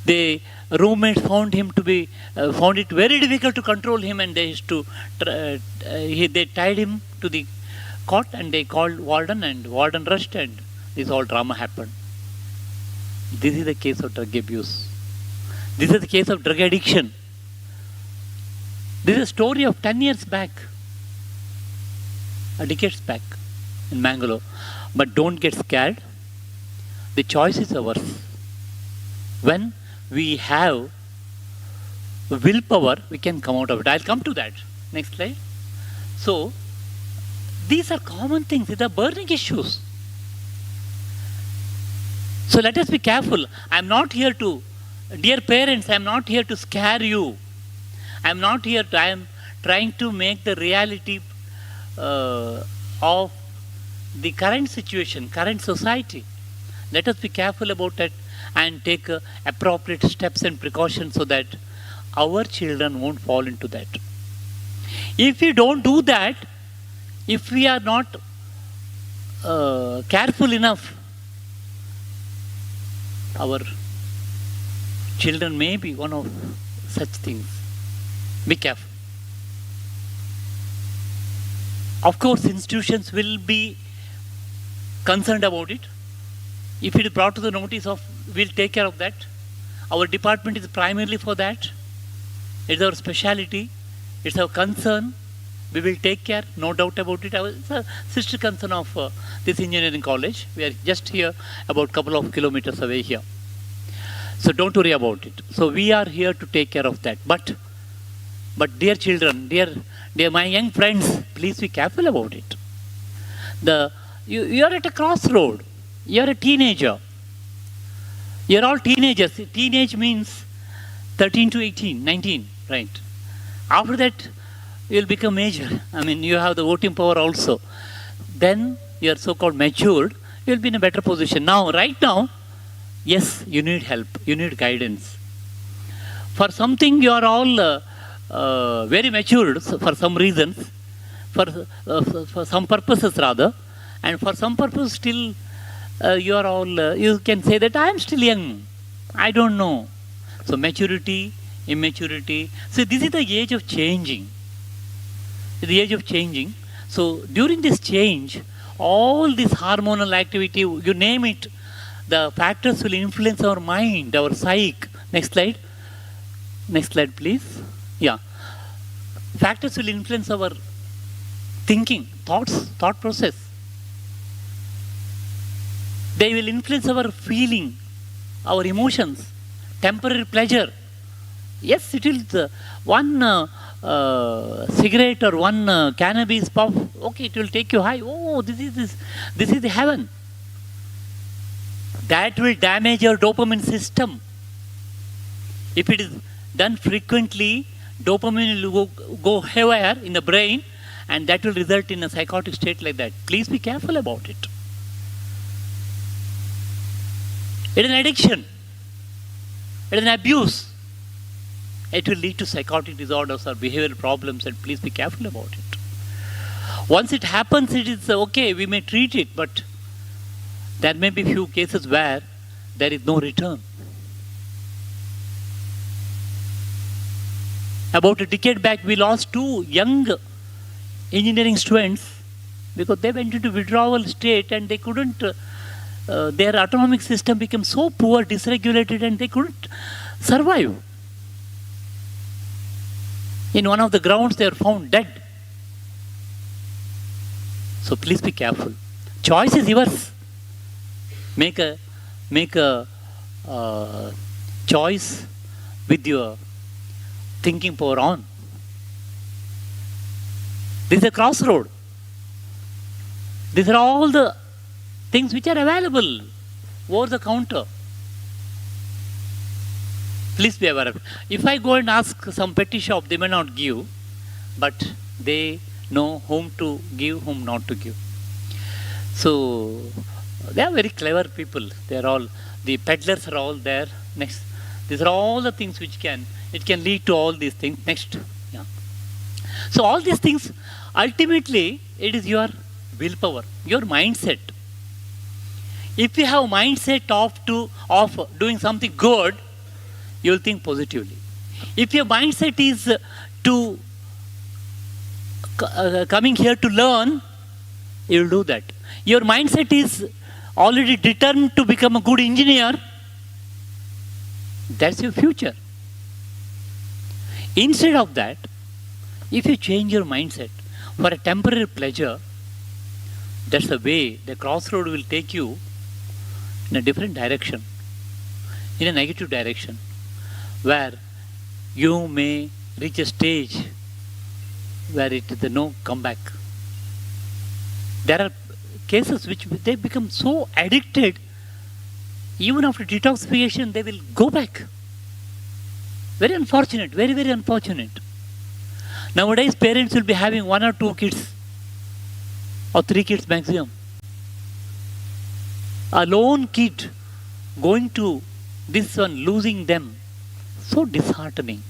The roommates found it very difficult to control him, and they used to they tied him to the cot and they called warden, and warden rushed, and this whole drama happened. This is the case of drug abuse. This is the case of drug addiction. This is a story of 10 years back, decades back in Mangalore. But don't get scared. The choice is ours. When we have willpower, we can come out of it. I'll come to that. Next slide. So, these are common things. These are burning issues. So let us be careful. I'm not here to, dear parents, I'm not here to scare you. I am trying to make the reality of the current situation, current society. Let us be careful about it and take appropriate steps and precautions so that our children won't fall into that. If we don't do that, if we are not careful enough, our children may be one of such things. Be careful. Of course, institutions will be concerned about it. If it is brought to the notice of, we'll take care of that. Our department is primarily for that. It's our speciality. It's our concern. We will take care, no doubt about it. It's a sister concern of this engineering college. We are just here about couple of kilometers away here. So don't worry about it. So we are here to take care of that. But dear children, dear my young friends, please be careful about it. You are at a crossroad. You are a teenager. You are all teenagers. Teenage means 13 to 18, 19, right? After that, you will become major. I mean, you have the voting power also. Then you are so-called matured. You will be in a better position. Now, right now, yes, you need help. You need guidance. For something, you are all very matured for some reasons, for some purposes rather, and for some purpose still you are all, you can say that I am still young. I don't know. So maturity, immaturity. So this is the age of changing. The age of changing. So during this change, all this hormonal activity, you name it, the factors will influence our mind, our psyche. Next slide. Next slide, please. Yeah. Factors will influence our thinking, thought process. They will influence our feeling, our emotions, temporary pleasure. Yes, it will. One cigarette or one cannabis puff, okay, it will take you high. Oh, this is the heaven. That will damage your dopamine system. If it is done frequently, dopamine will go haywire in the brain, and that will result in a psychotic state like that. Please be careful about it. It is an addiction. It is an abuse. It will lead to psychotic disorders or behavioral problems, and please be careful about it. Once it happens, it is okay, we may treat it, but there may be few cases where there is no return. About a decade back, we lost 2 young engineering students because they went into withdrawal state and they couldn't, their autonomic system became so poor, dysregulated, and they couldn't survive. In one of the grounds, they were found dead. So please be careful. Choice is yours. Make a choice with your thinking power on. This is a crossroad. These are all the things which are available over the counter. Please be aware of it. If I go and ask some petty shop, they may not give, but they know whom to give, whom not to give. So they are very clever people. They are all, the peddlers are all there. Next, these are all the things which can lead to all these things. Next, yeah. So all these things, ultimately, it is your willpower, your mindset. If you have mindset of doing something good, you will think positively. If your mindset is to coming here to learn, you will do that. Your mindset is already determined to become a good engineer, that's your future. Instead of that, if you change your mindset for a temporary pleasure, that's the way the crossroad will take you in a different direction, in a negative direction, where you may reach a stage where it is no comeback. There are cases which they become so addicted, even after detoxification, they will go back. Very unfortunate, very, very unfortunate. Nowadays, parents will be having 1 or 2 kids, or 3 kids maximum. A lone kid going to this one, losing them, so disheartening.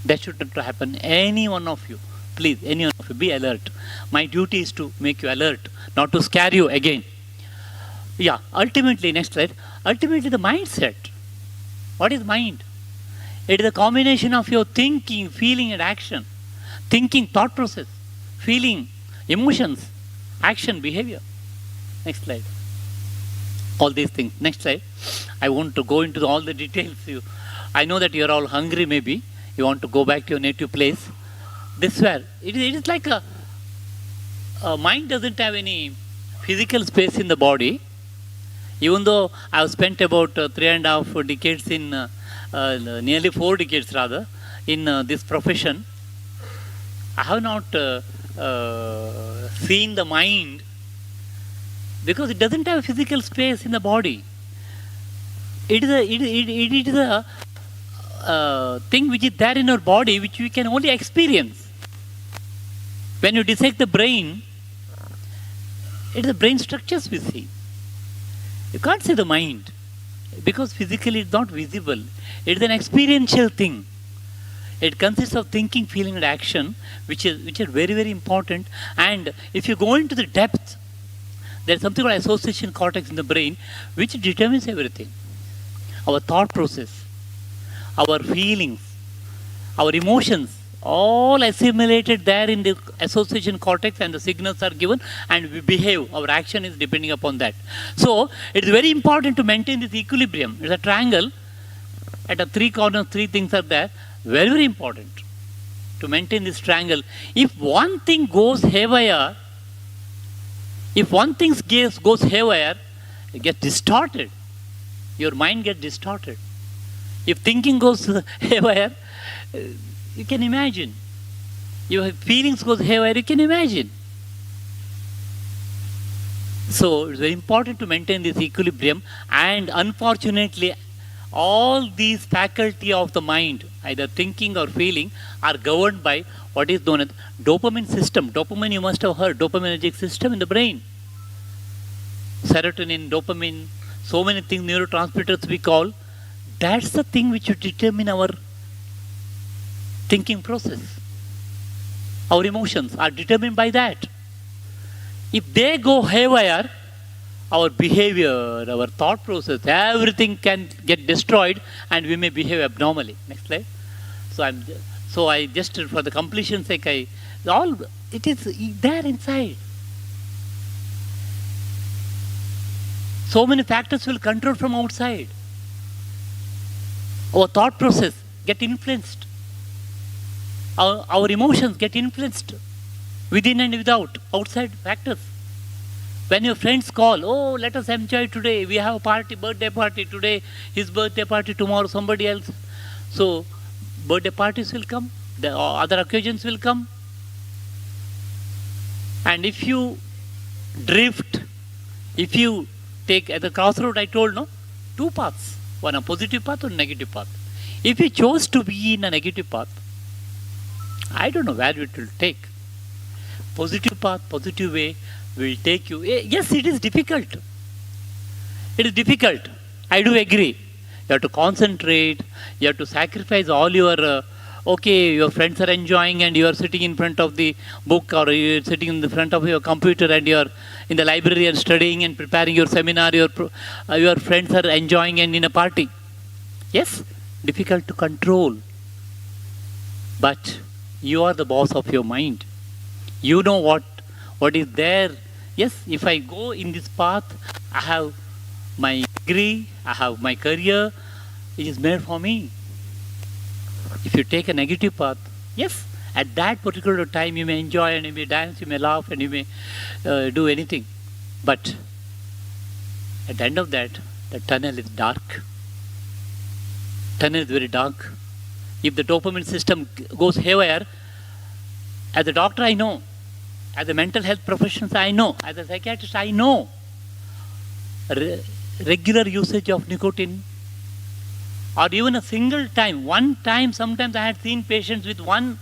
That should not happen. Any one of you, please, any one of you, be alert. My duty is to make you alert, not to scare you again. Yeah, ultimately, next slide. Ultimately, the mindset. What is mind? It is a combination of your thinking, feeling, and action. Thinking, thought process, feeling, emotions, action, behavior. Next slide. All these things. Next slide. I want to go into all the details. I know that you are all hungry maybe. You want to go back to your native place. This where it is like mind doesn't have any physical space in the body. Even though I've spent about 3.5 decades in, nearly 4 decades rather, in this profession, I have not seen the mind because it doesn't have physical space in the body. It is a thing which is there in our body which we can only experience. When you dissect the brain, it is the brain structures we see. You can't see the mind because physically it's not visible. It's an experiential thing. It consists of thinking, feeling, and action, which are very, very important. And if you go into the depth, there's something called association cortex in the brain, which determines everything. Our thought process, our feelings, our emotions, all assimilated there in the association cortex, and the signals are given, and we behave. Our action is depending upon that. So it is very important to maintain this equilibrium. It's a triangle. At the 3 corners, 3 things are there. Very, very important to maintain this triangle. If one thing goes haywire, goes haywire, it gets distorted. Your mind gets distorted. If thinking goes haywire, you can imagine. Your feelings goes haywire, you can imagine. So it's very important to maintain this equilibrium, and unfortunately, all these faculty of the mind, either thinking or feeling, are governed by what is known as dopamine system. Dopamine, you must have heard, dopaminergic system in the brain. Serotonin, dopamine, so many things, neurotransmitters we call. That's the thing which will determine our thinking process. Our emotions are determined by that. If they go haywire, our behavior, our thought process, everything can get destroyed, and we may behave abnormally. Next slide. So I just, for the completion's sake, it is there inside. So many factors will control from outside. Our thought process get influenced. Our emotions get influenced within and without, outside factors. When your friends call, oh, let us enjoy today, we have a party, birthday party today, his birthday party tomorrow, somebody else. So, birthday parties will come, the other occasions will come. And if you drift, if you take at the crossroad, I told, no, 2 paths, one a positive path or negative path. If you chose to be in a negative path, I don't know where it will take. Positive path, positive way will take you. Yes, it is difficult. It is difficult. I do agree. You have to concentrate. You have to sacrifice all your, your friends are enjoying and you are sitting in front of the book, or you are sitting in the front of your computer and you are in the library and studying and preparing your seminar. Your friends are enjoying and in a party. Yes, difficult to control. But you are the boss of your mind. You know what is there. Yes, if I go in this path, I have my degree, I have my career, it is made for me. If you take a negative path, yes, at that particular time you may enjoy and you may dance, you may laugh and you may do anything. But at the end of that, the tunnel is dark. Tunnel is very dark. If the dopamine system goes haywire, as a doctor I know, as a mental health professional I know, as a psychiatrist I know, regular usage of nicotine, or even a single time, one time, sometimes I had seen patients with one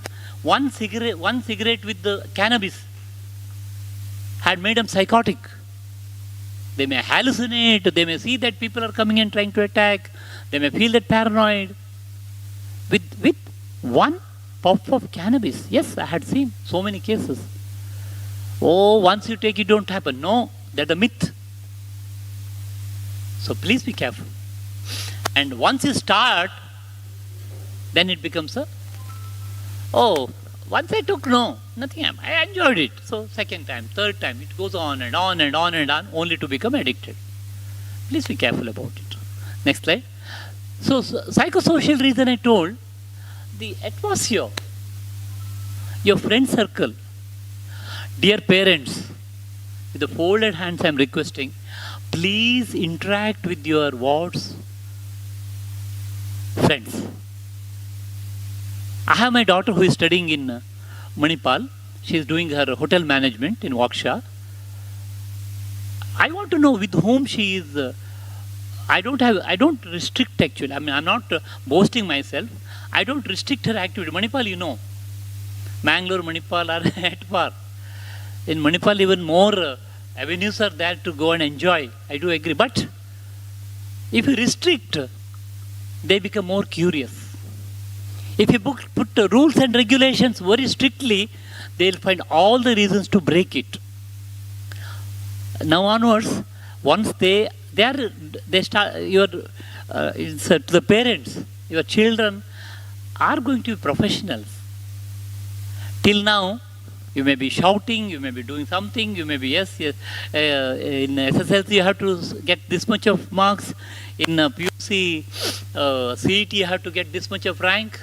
cigarette with the cannabis had made them psychotic. They may hallucinate, they may see that people are coming and trying to attack, they may feel that paranoid. With one puff of cannabis, yes, I had seen so many cases. Oh, once you take it don't happen. No, that's a myth. So please be careful. And once you start, then it becomes once I took, no, nothing happened. I enjoyed it. So second time, third time, it goes on and on and on and on, only to become addicted. Please be careful about it. Next slide. So psychosocial reason I told, the atmosphere, your friend circle, Dear parents, with the folded hands I am requesting, please interact with your wards friends. I have my daughter who is studying in Manipal. She is doing her hotel management in Waksha. I want to know with whom she is. I don't restrict actually. I mean, I'm not boasting myself. I don't restrict her activity. Manipal, you know, Mangalore, Manipal are at par. In Manipal, even more avenues are there to go and enjoy. I do agree. But if you restrict, they become more curious. If you put the rules and regulations very strictly, they'll find all the reasons to break it. Now onwards, once they start your to the parents, your children are going to be professionals. Till now, you may be shouting, you may be doing something, you may be yes. In SSLC you have to get this much of marks. In PUC, CET you have to get this much of rank.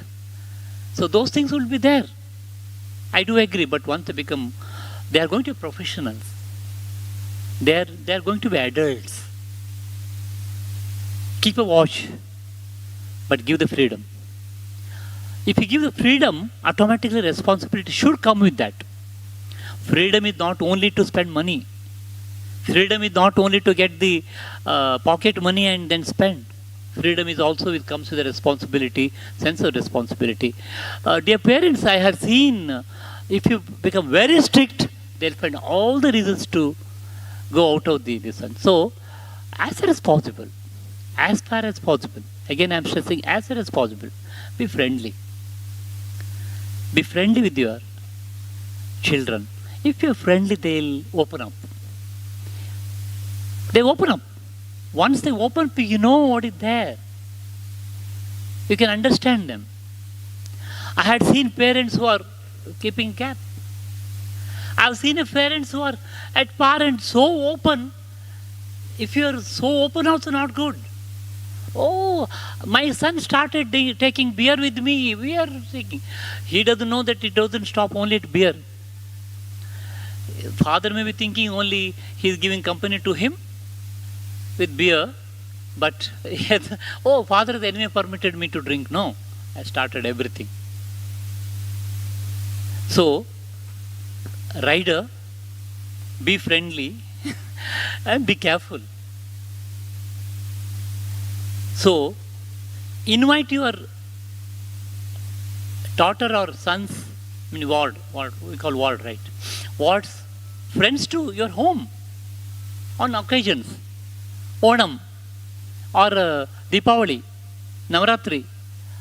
So those things will be there. I do agree, but once they are going to be professionals. They are going to be adults. Keep a watch, but give the freedom. If you give the freedom, automatically responsibility should come with that. Freedom is not only to spend money. Freedom is not only to get the pocket money and then spend. Freedom is also, it comes with a responsibility, sense of responsibility. Dear parents, I have seen, if you become very strict, they'll find all the reasons to go out of this one. So, as far as possible, again I'm stressing, as far as possible, be friendly. Be friendly with your children. If you're friendly, they'll open up. They open up. Once they open up, you know what is there. You can understand them. I had seen parents who are keeping gap. I've seen parents who are at par and so open. If you are so open, also not good. Oh, my son started taking beer with me. We are taking. He doesn't know that it doesn't stop only at beer. Father may be thinking only he is giving company to him with beer, but oh, father has anyway permitted me to drink. No, I started everything. So, rider, be friendly and be careful. So, invite your daughter or sons, I mean ward, we call ward, right? Wards, friends to your home on occasions. Onam or Deepavali, Navaratri.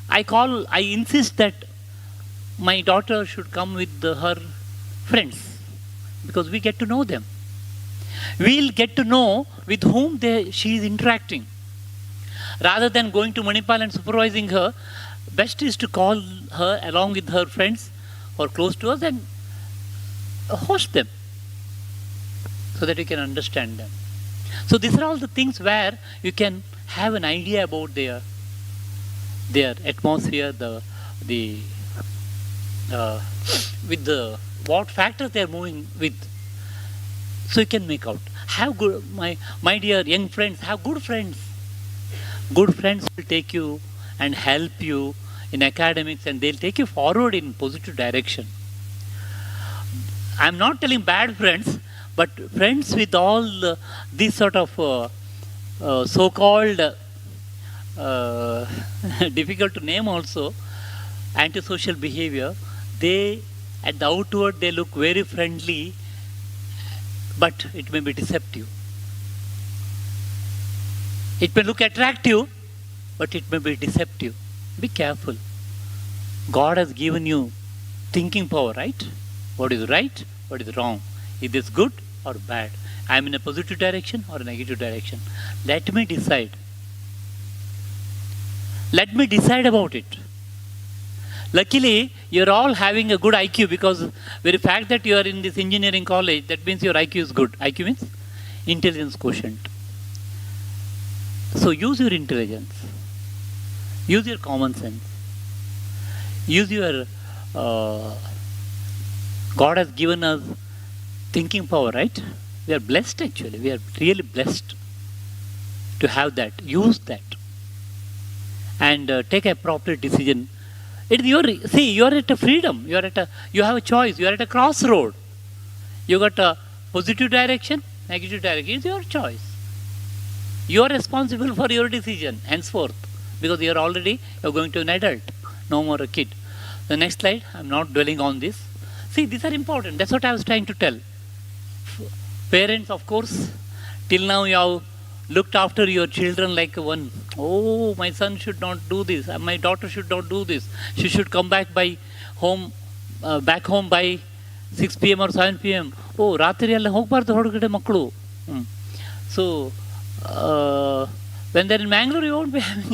I insist that my daughter should come with her friends because we get to know them. We'll get to know with whom she is interacting. Rather than going to Manipal and supervising her, best is to call her along with her friends who are close to us and host them so that you can understand them. So these are all the things where you can have an idea about their atmosphere, with what factors they are moving with. So you can make out. Have good, my dear young friends, have good friends. Good friends will take you and help you in academics and they'll take you forward in positive direction. I'm not telling bad friends, but friends with all these sort of so-called, difficult to name also, antisocial behavior, they at the outward they look very friendly, but it may be deceptive. It may look attractive, but it may be deceptive. Be careful. God has given you thinking power, right? What is right, what is wrong? Is this good or bad? I am in a positive direction or a negative direction. Let me decide. Let me decide about it. Luckily, you're all having a good IQ because very fact that you are in this engineering college, that means your IQ is good. IQ means intelligence quotient. So use your intelligence. Use your common sense. Use your, God has given us thinking power, right? We are blessed actually. We are really blessed to have that. Use that. And take a proper decision. You are at a freedom. You have a choice. You are at a crossroad. You got a positive direction, negative direction. It's your choice. You are responsible for your decision henceforth because you're going to an adult, no more a kid. The next slide, I'm not dwelling on this. See, these are important. That's what I was trying to tell. Parents, of course, till now you have looked after your children like one. Oh, my son should not do this. My daughter should not do this. She should come back back home by 6 p.m. or 7 p.m. Oh, ರಾತ್ರಿ ಎಲ್ಲ ಹೋಗಬಾರ್ದು ಹೊರಗಡೆ ಮಕ್ಕಳು. So, when they're in Mangalore, you won't be having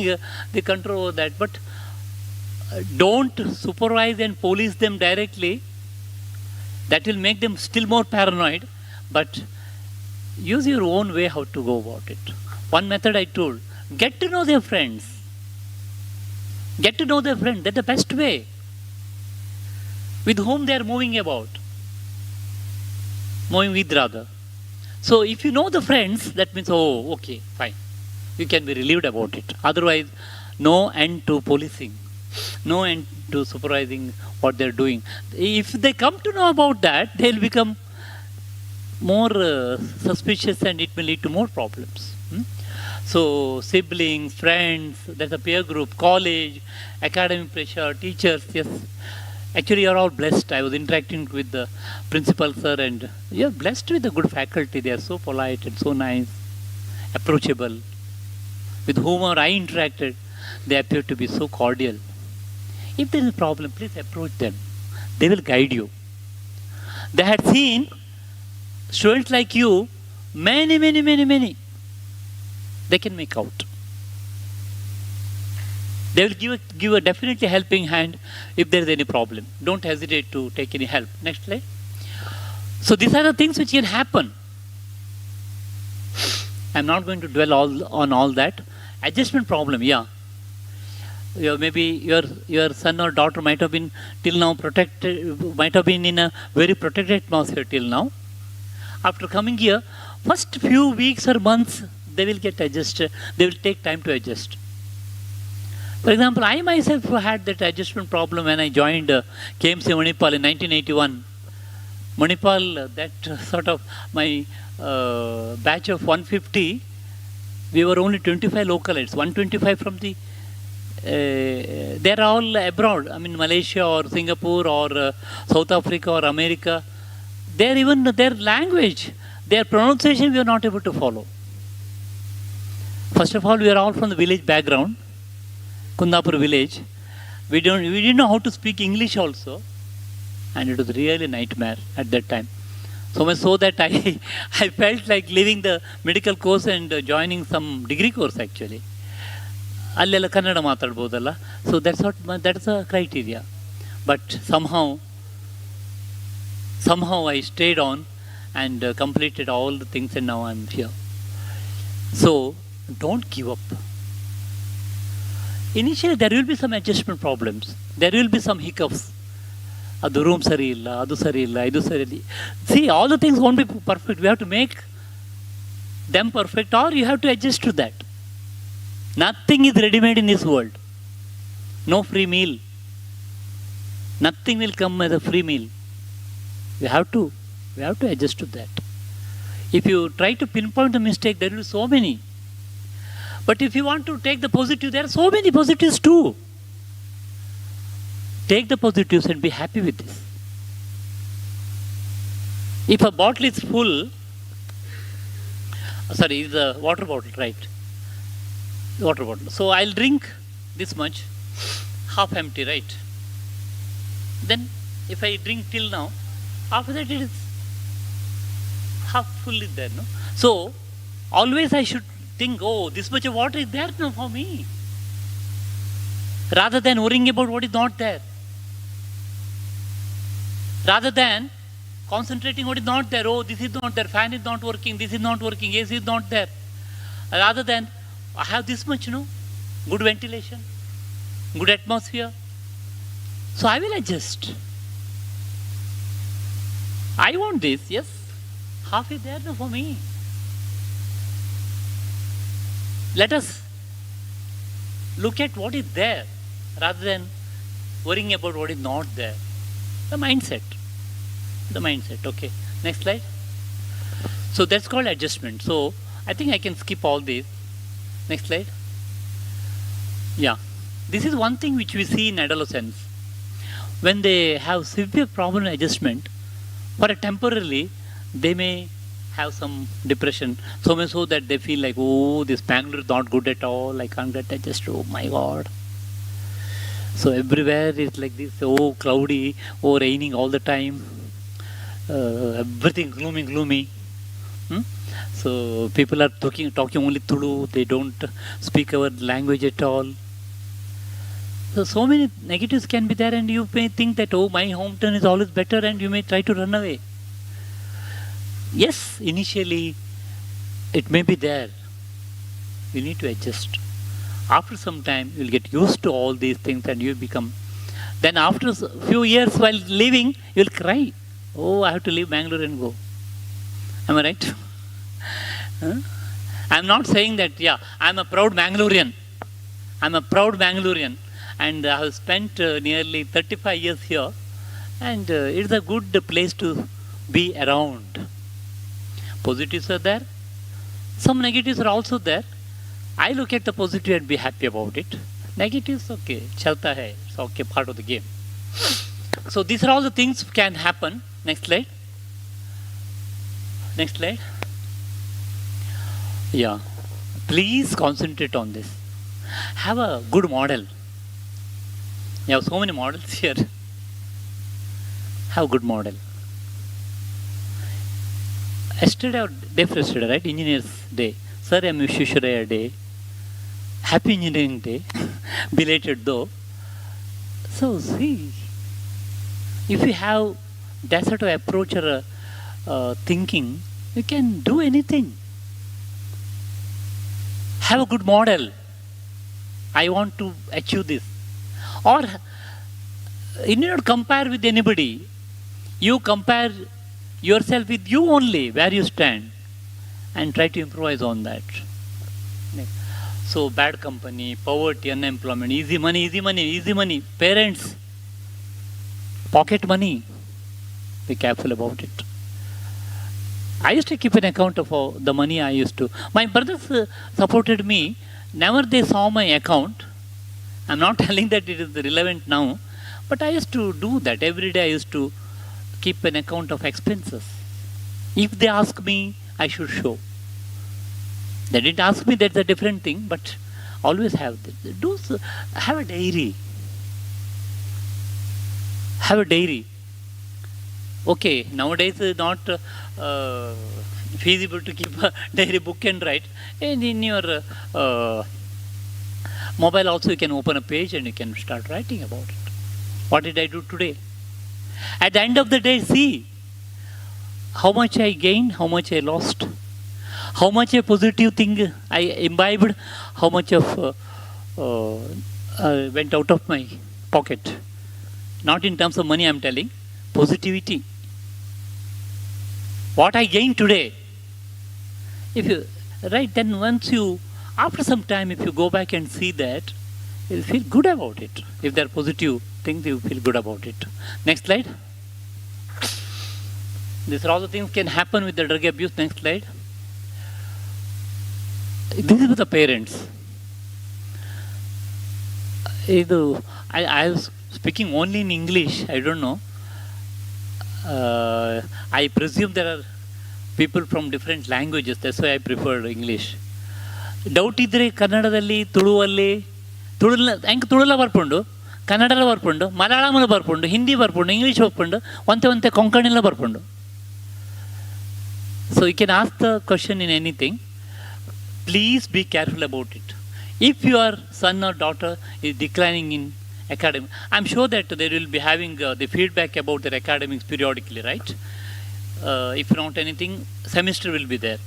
the control over that. But don't supervise and police them directly. That will make them still more paranoid. But use your own way how to go about it. One method I told, get to know their friends. Get to know their friends. That's the best way. With whom they are moving about. Moving with rather. So if you know the friends, that means, oh, okay, fine. You can be relieved about it. Otherwise, no end to policing. No end to supervising what they're doing. If they come to know about that, they'll become more suspicious and it may lead to more problems. So siblings, friends, there's a peer group, college, academic pressure, teachers, yes. Actually, you're all blessed. I was interacting with the principal, sir, and you're blessed with a good faculty. They are so polite and so nice, approachable. With whom I interacted, they appear to be so cordial. If there is a problem, please approach them. They will guide you. They had seen students like you, many. They can make out. They will give a definitely helping hand if there is any problem. Don't hesitate to take any help. Next slide. So these are the things which can happen. I'm not going to dwell on all that. Adjustment problem, yeah. Maybe your son or daughter might have been till now protected, might have been in a very protected atmosphere till now. After coming here, first few weeks or months, they will get adjusted. They will take time to adjust. For example, I myself had that adjustment problem when I joined KMC Manipal in 1981. Manipal, that sort of my batch of 150, we were only 25 localites, 125 from the, they're all abroad, I mean Malaysia or Singapore or South Africa or America. Their language, their pronunciation we are not able to follow. First of all, we are all from the village background, Kundapur village. We didn't know how to speak English also. And it was really a nightmare at that time. So much so that I felt like leaving the medical course and joining some degree course actually. Allella Kannada matadbodalla. So that's the criteria. But somehow I stayed on and completed all the things and now I'm here. So don't give up. Initially there will be some adjustment problems. There will be some hiccups. ಅದು room ಸರಿ ಇಲ್ಲ, ಅದು ಸರಿ ಇಲ್ಲ, ಇದು ಸರಿ ಇಲ್ಲ. See, all the things won't be perfect. We have to make them perfect or you have to adjust to that. Nothing is ready-made in this world. No free meal. Nothing will come as a free meal. We have to adjust to that. If you try to pinpoint the mistake, there will be so many. But if you want to take the positive, there are so many positives too. Take the positives and be happy with this. If a bottle is full, it's a water bottle, right? Water bottle. So I'll drink this much, half empty, right? Then if I drink till now, after that it is half full is there, no? So always I should think, oh, this much of water is there now for me. Rather than worrying about what is not there. Rather than concentrating what is not there. Oh, this is not there, fan is not working, this is not working, AC is not there. Rather than, I have this much, good ventilation, good atmosphere. So I will adjust. I want this, yes, half is there for me. Let us look at what is there rather than worrying about what is not there. The mindset. The mindset. Okay. Next slide. So that's called adjustment. So I think I can skip all these. Next slide. Yeah. This is one thing which we see in adolescents. When they have severe problem adjustment, for a temporarily, they may have some depression. So much so that they feel like, oh, this Bangalore is not good at all. I can't get adjusted. Oh my God. So everywhere is like this. Oh, cloudy. Oh, raining all the time. Everything gloomy. So people are talking only Tulu. They don't speak our language at all. So many negatives can be there, and you may think that, oh, my hometown is always better, and you may try to run away. Yes, initially it may be there. You need to adjust. After some time, you'll get used to all these things, and you become. Then after a few years while leaving, you'll cry. Oh, I have to leave Bangalore and go. Am I right? I'm not saying that, yeah, I'm a proud Bangalorean. And I have spent nearly 35 years here, and it's a good place to be around. Positives are there, some negatives are also there. I look at the positive and be happy about it. Negatives, okay, chalta hai, it's okay, part of the game. So these are all the things can happen. Next slide. Yeah, please concentrate on this. Have a good model. You have so many models here. Have a good model. Yesterday or day before yesterday, right? Engineers Day. Sir, I'm Vishweshwaraya Day. Happy Engineering Day. Belated though. So see, if you have that sort of approach or thinking, you can do anything. Have a good model. I want to achieve this. Or you need not compare with anybody. You compare yourself with you only, where you stand, and try to improvise on that. So bad company, poverty, unemployment, easy money. Parents, pocket money. Be careful about it. I used to keep an account of the money I used to. My brothers supported me. Never they saw my account. I'm not telling that it is relevant now, but I used to do that. Every day I used to keep an account of expenses. If they ask me, I should show. They didn't ask me, that's a different thing, but always have this. Have a diary. Okay, nowadays it's not feasible to keep a diary book and write. And in your mobile also you can open a page and you can start writing about it. What did I do today? At the end of the day, see how much I gained, how much I lost, how much a positive thing I imbibed, how much of went out of my pocket. Not in terms of money I'm telling, positivity. What I gained today. If you, right, then once you, after some time, if you go back and see that, you'll feel good about it. If they're positive things, you feel good about it. Next slide. These are all the things can happen with the drug abuse. Next slide. This is with the parents. I was speaking only in English. I don't know. I presume there are people from different languages. That's why I prefer English. Doubt ಇದ್ದರೆ ಕನ್ನಡದಲ್ಲಿ ತುಳುವಲ್ಲಿ ಹೆಂಗೆ ತುಳುಲ ಬರ್ಕೊಂಡು ಕನ್ನಡಲ್ಲ ಬರ್ಕೊಂಡು ಮಲಯಾಳಮಲ್ಲಿ ಬರ್ಕೊಂಡು ಹಿಂದಿ ಬರ್ಕೊಂಡು English ಬರ್ಕೊಂಡು ಒಂತೆ ಕೊಂಕಣಿಲ್ಲ ಬರ್ಕೊಂಡು. So you can ask the question in anything. Please be careful about it. If your son or daughter is declining in academics, I'm sure that they will be having the feedback about their academics periodically, right? If not anything, semester will be there.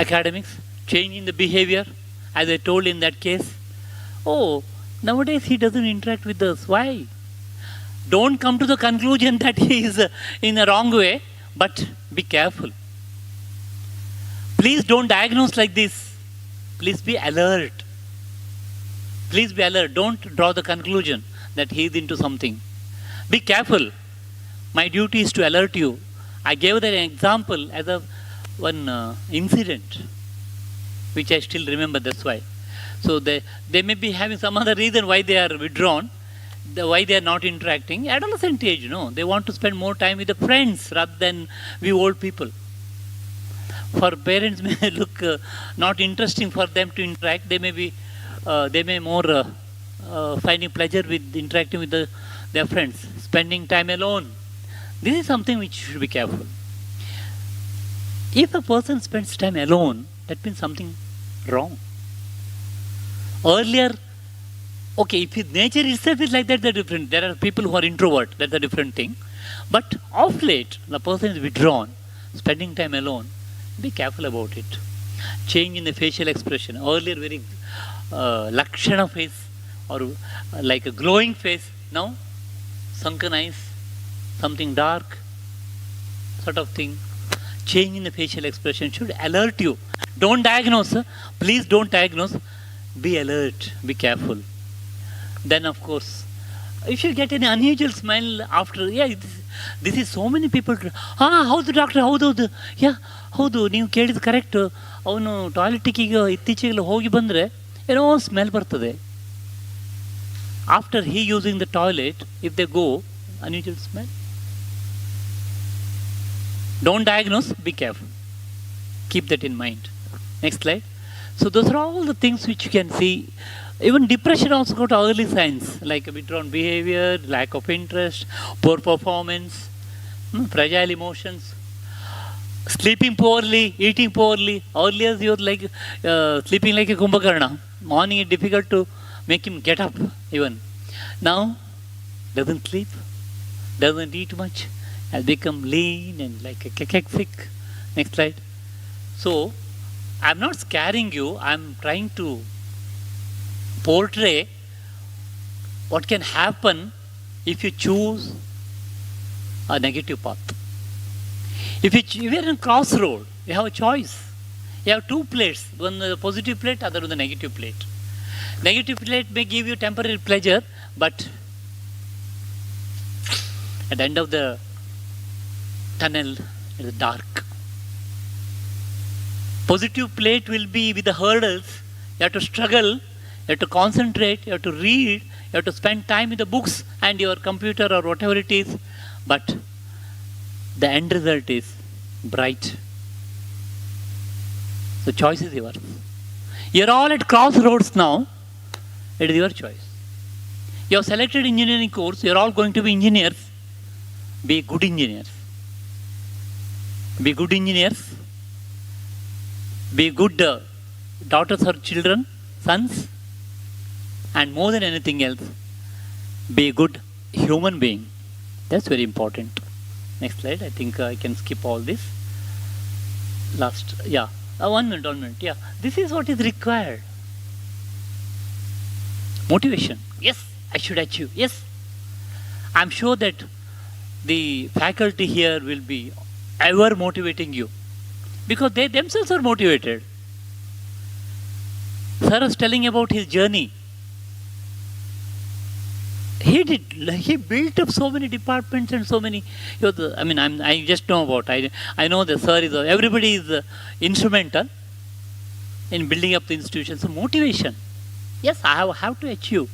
Academics, change in the behavior, as I told in that case. Oh, nowadays he doesn't interact with us. Why? Don't come to the conclusion that he is in a wrong way. But be careful. Please don't diagnose like this. Please be alert. Please be alert. Don't draw the conclusion that he is into something. Be careful. My duty is to alert you. I gave that example as a one incident, which I still remember. That's why. So they may be having some other reason why they are withdrawn, why they are not interacting. Adolescent age, they want to spend more time with the friends rather than we old people. For parents may look not interesting for them to interact. They may more finding pleasure with interacting with their friends, spending time alone. This is something which you should be careful. If a person spends time alone, that means something wrong. Earlier, okay, if his nature itself is like that, they're different. There are people who are introvert, that's a different thing. But of late, the person is withdrawn, spending time alone. Be careful about it. Change in the facial expression. Earlier, very lakshana face or like a glowing face. Now, sunken eyes, something dark, sort of thing. Change in the facial expression should alert you. Don't diagnose. Please don't diagnose. Be alert. Be careful. Then, of course, if you get any unusual smile after, this is so many people. Howದು doctor ಹೌದೌದು ಹೌದು ನೀವು ಕೇಳಿದ correct. ಅವನು ಟಾಯ್ಲೆಟಿಗೆ ಇತ್ತೀಚೆಗೆಲ್ಲ ಹೋಗಿ ಬಂದರೆ ಏನೋ smell ಬರ್ತದೆ. After he using the toilet, if they go, unusual smell. Don't diagnose, be careful. Keep that in mind. Next slide. So those are all the things which you can see. Even depression also got early signs like withdrawn behavior, lack of interest, poor performance, fragile emotions, sleeping poorly, eating poorly. Earlier he was like sleeping like a Kumbhakarna. Morning it's difficult to make him get up even. Now doesn't sleep, doesn't eat much, has become lean and like a cacasic. Next slide. So I'm not scaring you, I'm trying to portray what can happen if you choose a negative path. If you are in a crossroad, you have a choice. You have two plates, one the positive plate, other on the negative plate. Negative plate may give you temporary pleasure, but at the end of the tunnel, it is dark. Positive plate will be with the hurdles. You have to struggle, you have to concentrate, you have to read, you have to spend time in the books and your computer or whatever it is. But the end result is bright. The choice is yours. You're all at crossroads now. It is your choice. You have selected engineering course. You're all going to be engineers. Be good engineers. Be good engineers. Be good daughters or children, sons. And more than anything else, be a good human being. That's very important. Next slide. I think I can skip all this. Last, 1 minute. Yeah, this is what is required. Motivation. Yes, I should achieve. Yes, I'm sure that the faculty here will be ever motivating you because they themselves are motivated. Sir was telling about his journey. He built up so many departments and so many. I just know about. I know the sir is. Everybody is instrumental in building up the institution. So motivation. Yes, I have to achieve.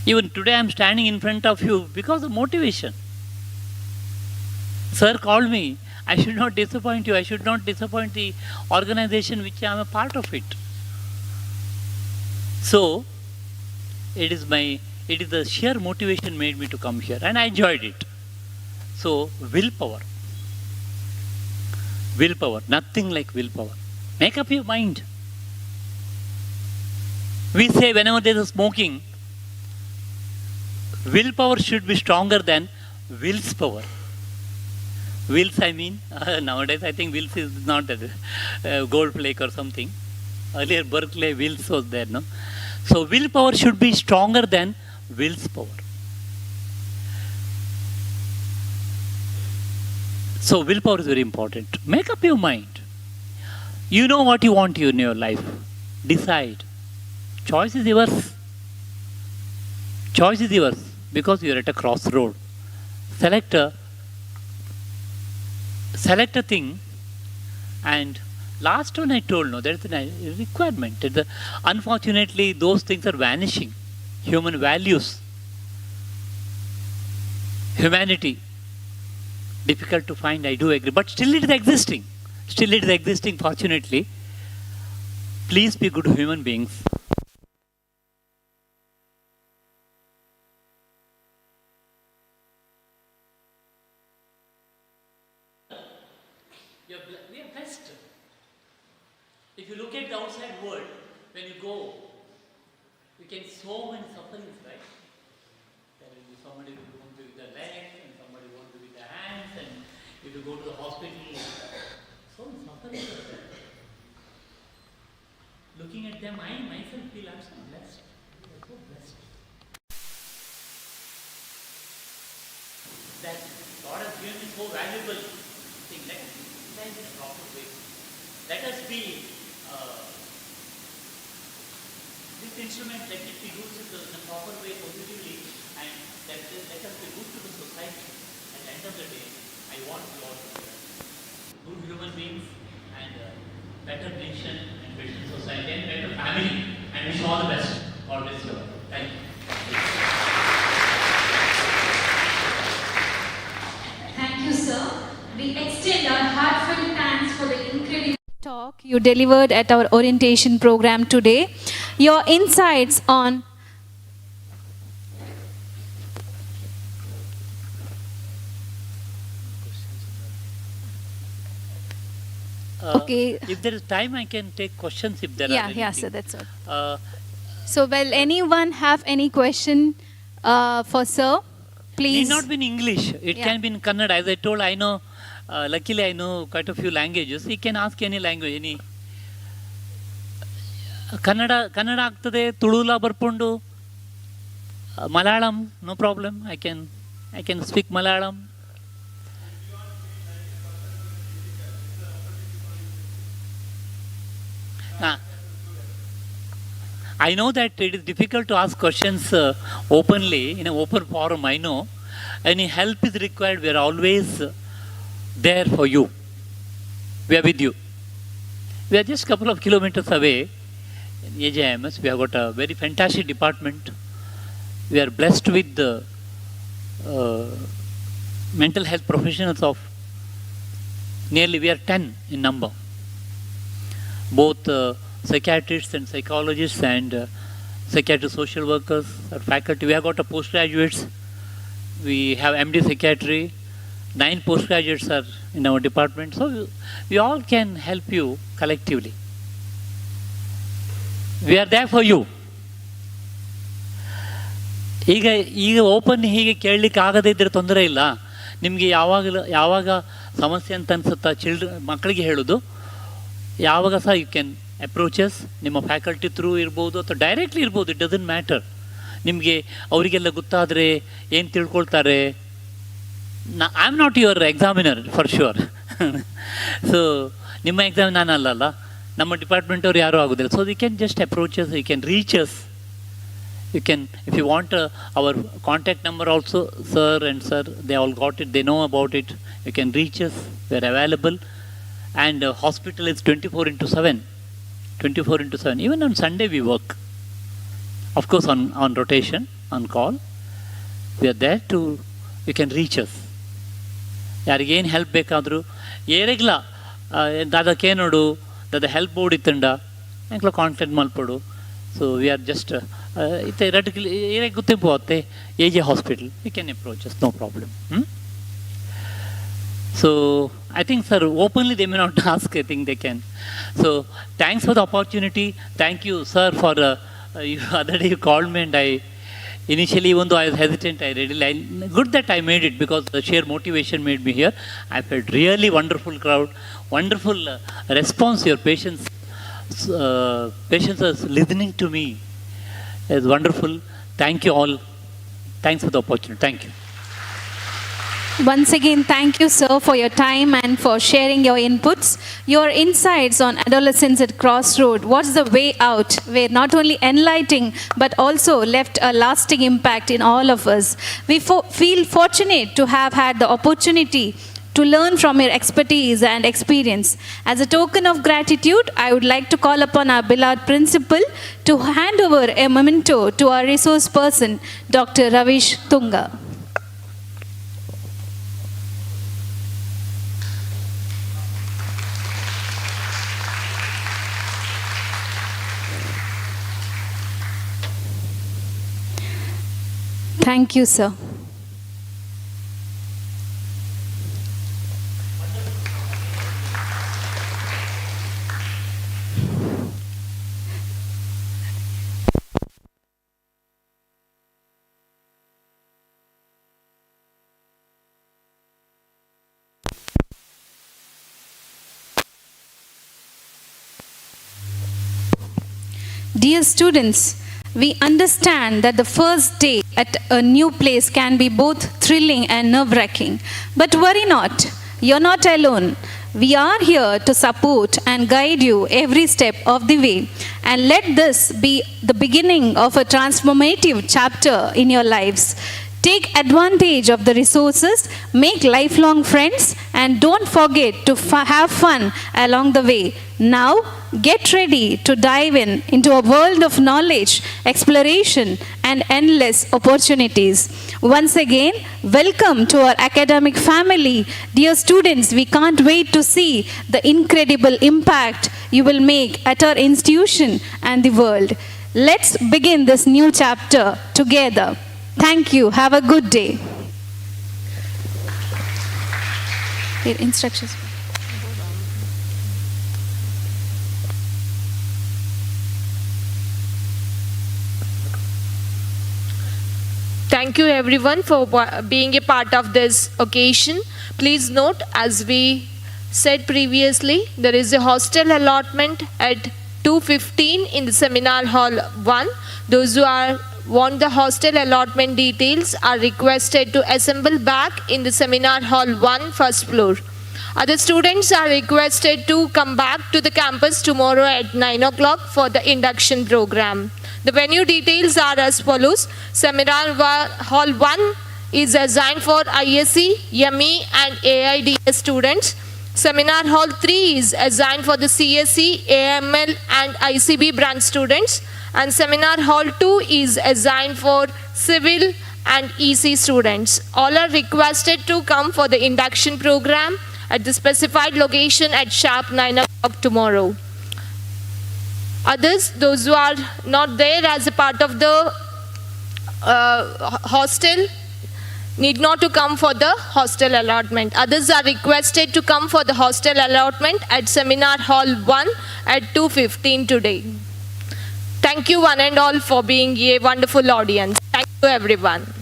Even today, I'm standing in front of you because of motivation. Sir called me. I should not disappoint you. I should not disappoint the organization which I am a part of it. So, it is the sheer motivation made me to come here and I enjoyed it. So, willpower. Willpower. Nothing like willpower. Make up your mind. We say whenever there is smoking, willpower should be stronger than will's power. Wills, nowadays I think Wills is not a gold flake or something. Earlier Berkeley Wills was there, no? So willpower should be stronger than will's power. So willpower is very important. Make up your mind. You know what you want in your life. Decide. Choice is yours. Choice is yours because you are at a crossroad. Select a thing, and last one I told, no, there is a requirement. Unfortunately, those things are vanishing. Human values, humanity, difficult to find, I do agree, but still it is existing. Still it is existing, fortunately. Please be good human beings. We are blessed. If you look at the outside world, when you go, you can see so many sufferings, right? There will be somebody who won't be with the legs, and somebody won't be with the hands, and if you go to the hospital, so many sufferings are there. Looking at them, I myself feel I'm so blessed. I'm so blessed. That God has given me so valuable thing. Let us utilize in a proper way. Let us be this instrument. Let it be used in a proper way, positively, and let us be good to the society. At the end of the day, I want you all to be good human beings and better nation and better society and better family. And wish you all the best. God bless you. Thank you. Thank you, sir. We extend our heartfelt thanks for the incredible talk you delivered at our orientation program today. Your insights on okay. If there is time, I can take questions if there are anything. Yeah, sir, that's all. So, will anyone have any question for sir? Please. Need not be in English. It Yeah. can be in Kannada. As I told, I know, luckily I know quite a few languages. You can ask any language, any. Kannada ಆಗ್ತದೆ, ತುಳುಲ ಬರ್ಕೊಂಡು, Malayalam, no problem. I can speak Malayalam. I know that it is difficult to ask questions openly, in an open forum, I know. Any help is required, we are always there for you. We are with you. We are just a couple of kilometers away in AJIMS. We have got a very fantastic department. We are blessed with the mental health professionals of nearly, we are 10 in number. Both psychiatrists and psychologists and psychiatric social workers or faculty. We have got a postgraduates. We have MD psychiatry. 9 postgraduates are in our department. So we all can help you collectively. We are there for you. ಈಗ open ಹೀಗೆ ಕೇಳಲಿಕ್ಕೆ ಆಗದೇ ಇದ್ದರೆ ತೊಂದರೆ ಇಲ್ಲ. ನಿಮಗೆ ಯಾವಾಗ ಸಮಸ್ಯೆ ಅಂತ ಅನ್ಸುತ್ತಾ ಮಕ್ಕಳಿಗೆ ಹೇಳೋದು, ಯಾವಾಗ ಸಹ ಯು ಕ್ಯಾನ್ ಅಪ್ರೋಚಸ್, ನಿಮ್ಮ ಫ್ಯಾಕಲ್ಟಿ ಥ್ರೂ ಇರ್ಬೋದು ಅಥವಾ ಡೈರೆಕ್ಟ್ಲಿ ಇರ್ಬೋದು, ಇಟ್ ಡಸಂಟ್ ಮ್ಯಾಟರ್. ನಿಮಗೆ ಅವರಿಗೆಲ್ಲ ಗೊತ್ತಾದರೆ ಏನು ತಿಳ್ಕೊಳ್ತಾರೆ. I am not your examiner for sure. So ನಿಮ್ಮ ಎಕ್ಸಾಮ್ ನಾನು ಅಲ್ಲಲ್ಲ, ನಮ್ಮ ಡಿಪಾರ್ಟ್ಮೆಂಟವ್ರು ಯಾರೂ ಆಗೋದಿಲ್ಲ. So you can just approaches, you can reaches. You can, if you want our contact number also, sir and sir, they all got it, they know about it. You can reach us, we are available. And hospital is 24/7. 24/7. Even on Sunday we work. Of course on rotation, on call. We are there to, you can reach us. ಯಾರಿಗೇನು help ಬೇಕಾದರೂ ಏರೆಗ್ಲ ದಾದಕ್ಕೆ ನೋಡು, ದಾದ help board ಇತ್ತಂಡ ಎಂಕ್ಲ contact ಮಲ್ಪಡು. So we are just ಇತ್ತೆ ರಡ್ಕಲಿ ಏನೇ ಗೊತ್ತಿಪ್ಪತ್ತೆ AJ hospital, you can approach us, no problem. So I think, sir, openly they may not ask, I think they can. So thanks for the opportunity. Thank you, sir, for other day you called me and I initially, even though I was hesitant, I really good that I made it because the sheer motivation made me here. I felt really wonderful crowd, wonderful response. Your patients are listening to me. It's wonderful. Thank you all. Thanks for the opportunity. Thank you. Once again, thank you, sir, for your time and for sharing your inputs. Your insights on adolescence at Crossroad, what's the way out, were not only enlightening but also left a lasting impact in all of us. We feel fortunate to have had the opportunity to learn from your expertise and experience. As a token of gratitude, I would like to call upon our beloved principal to hand over a memento to our resource person, Dr. Ravish Tunga. Thank you, sir. Dear students, we understand that the first day at a new place can be both thrilling and nerve-wracking. But worry not, you're not alone. We are here to support and guide you every step of the way. And let this be the beginning of a transformative chapter in your lives. Take advantage of the resources, make lifelong friends, and don't forget to have fun along the way. Now, get ready to dive into a world of knowledge, exploration, and endless opportunities. Once again, welcome to our academic family. Dear students, we can't wait to see the incredible impact you will make at our institution and the world. Let's begin this new chapter together. Thank you. Have a good day. Here, instructions. Thank you everyone for being a part of this occasion. Please note, as we said previously, there is a hostel allotment at 2:15 in the seminar hall 1. Those who want the hostel allotment details are requested to assemble back in the seminar hall 1, first floor. Other students are requested to come back to the campus tomorrow at 9 o'clock for the induction program. The venue details are as follows. Seminar hall 1 is assigned for ISC, YME and AIDS students. Seminar hall 3 is assigned for the CSE, AML and ICB branch students. And seminar hall 2 is assigned for civil and EC students. All are requested to come for the induction program at the specified location at sharp 9 o'clock tomorrow. Others, those who are not there as a part of the hostel, need not to come for the hostel allotment. Others are requested to come for the hostel allotment at seminar hall 1 at 2:15 today. Thank you one and all for being a wonderful audience. Thank you everyone.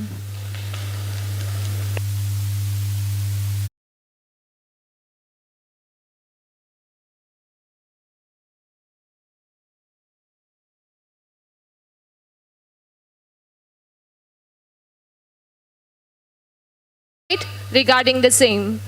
Regarding the same.